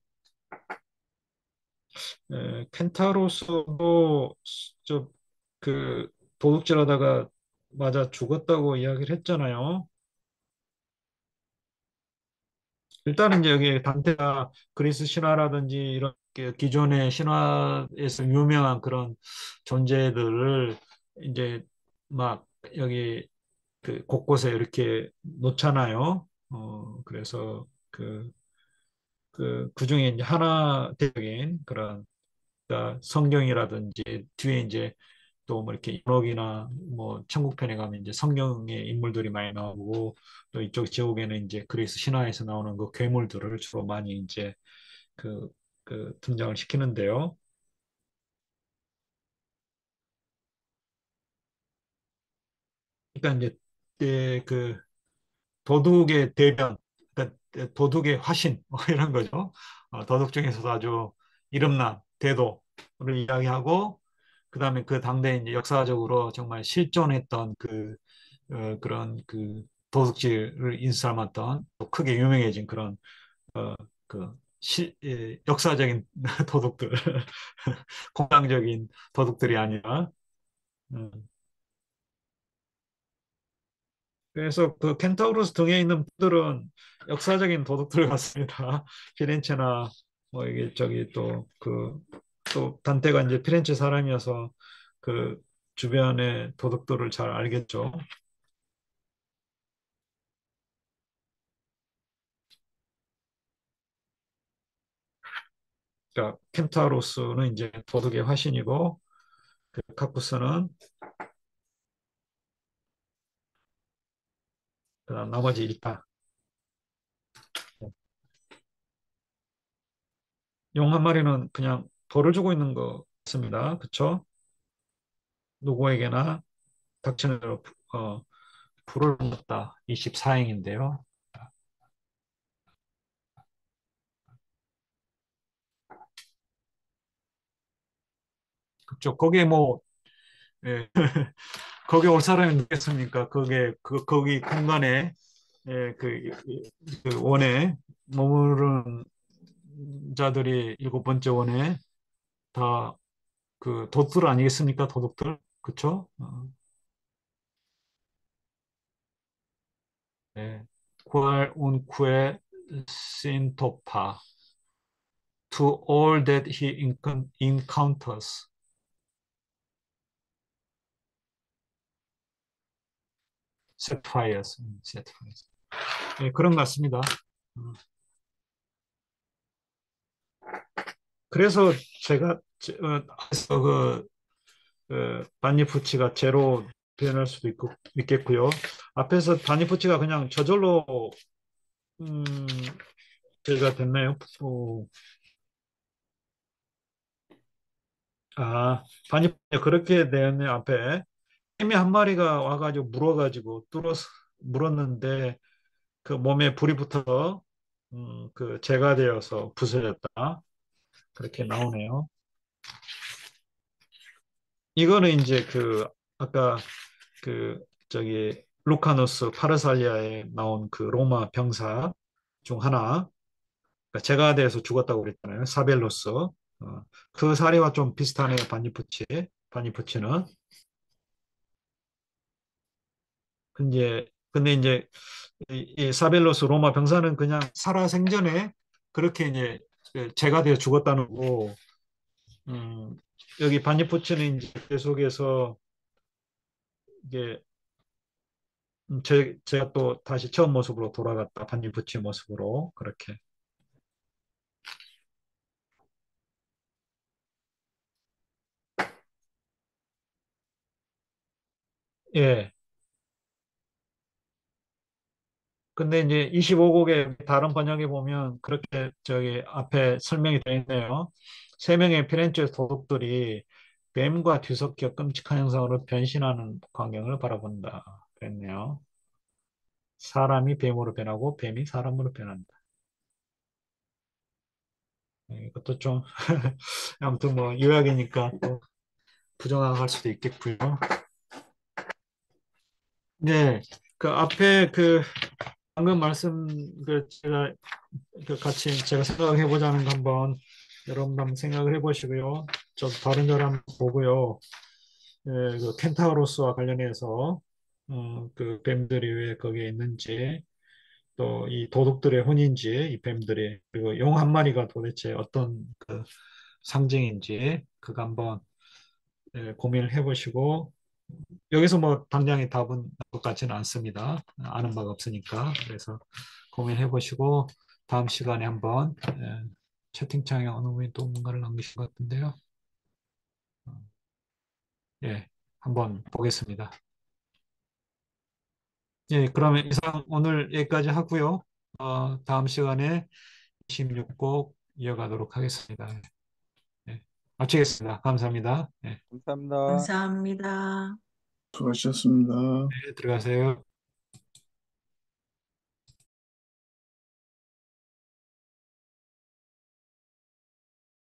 켄타로스도 저 그 도둑질하다가 맞아 죽었다고 이야기를 했잖아요. 일단은 이제 여기 단테가 그리스 신화라든지 이런 기존의 신화에서 유명한 그런 존재들을 이제 막 여기 그 곳곳에 이렇게 놓잖아요. 그래서 그 중에 이제 하나 대적인 그런 그러니까 성경이라든지 뒤에 이제 또 뭐 이렇게 연옥이나 뭐 천국편에 가면 이제 성경의 인물들이 많이 나오고 또 이쪽 지옥에는 이제 그리스 신화에서 나오는 그 괴물들을 주로 많이 이제 그, 그 등장을 시키는데요. 그러니까 이제 그 도둑의 대변, 그러니까 도둑의 화신 뭐 이런 거죠. 도둑 중에서도 아주 이름난 대도를 이야기하고 그다음에 그 당대 이제 역사적으로 정말 실존했던 그런 그 도둑질을 인수삼았던 또 크게 유명해진 그런 어, 역사적인 도둑들, 공상적인 도둑들이 아니라 음. 그래서 그 켄타우로스 등에 있는 분들은 역사적인 도둑들 같습니다. 피렌체나 뭐 이게 저기 또 단테가 이제 피렌체 사람이어서 그 주변의 도둑들을 잘 알겠죠. 그러니까 켄타우로스는 이제 도둑의 화신이고 그 카쿠스는 그다음 나머지 일파. 용 한 마리는 그냥 벌을 주고 있는 것 같습니다. 그렇죠? 누구에게나 닥치는 대로 불을 넣었다. 24행인데요. 그쪽 거기에 뭐 예, 거기 올 사람이 누겠습니까? 거기 공간에 예, 그 원에 머무른 자들이 일곱 번째 원에 다 그 도둑들 아니겠습니까? 도둑들 그쵸? 예. Qual unque syntopa to all that he encounters. Set fires. Set fires. 예, 그런 것 같습니다. 음. 그래서 제가 그래서 바니푸치가 제로 표현할 수도 있겠고요. 앞에서 바니푸치가 그냥 저절로 음, 제가 됐나요? 바니푸치가 그렇게 되었네요. 앞에 해미 한 마리가 와가지고 물었는데 그 몸에 불이 붙어서 그 재가 되어서 부서졌다. 그렇게 나오네요. 이거는 이제 아까 그 저기 루카누스 파르살리아에 나온 그 로마 병사 중 하나 그러니까 제가 돼서 죽었다고 그랬잖아요. 사벨로스. 그 사례와 좀 비슷하네요. 바니푸치는. 근데 이제 이 사벨로스 로마 병사는 그냥 살아생전에 그렇게 이제 제가 되어 죽었다는 거고, 음, 여기 바니푸치는 이제 계속해서 이게 제가 또 다시 처음 모습으로 돌아갔다. 바니푸치 모습으로 그렇게. 예. 근데 이제 25곡의 다른 번역에 보면 그렇게 저기 앞에 설명이 되어 있네요. 세 명의 피렌체 도둑들이 뱀과 뒤섞여 끔찍한 형상으로 변신하는 광경을 바라본다. 그랬네요. 사람이 뱀으로 변하고 뱀이 사람으로 변한다. 이것도 좀 아무튼 뭐 요약이니까 또 부정할 수도 있겠고요. 네, 그 앞에 방금 말씀 제가 같이 제가 생각해 보자는 거 한번 여러분 한번 생각을 해보시고요. 좀 다른 걸 한번 보고요. 예, 그 켄타우로스와 관련해서 그 뱀들이 왜 거기에 있는지 또 이 도둑들의 혼인지 이 뱀들이 그리고 용 한 마리가 도대체 어떤 그 상징인지 그거 한번 예, 고민을 해보시고 여기서 뭐 당장의 답은 나올 것 같지는 않습니다. 아는 바가 없으니까. 그래서 고민해 보시고 다음 시간에 한번 채팅창에 어느 분이 또 뭔가를 남기신 것 같은데요. 예, 한번 보겠습니다. 예, 그러면 이상 오늘 여기까지 하고요. 다음 시간에 26곡 이어가도록 하겠습니다. 예, 마치겠습니다. 감사합니다. 예, 감사합니다. 감사합니다. 수고하셨습니다. 네, 들어가세요.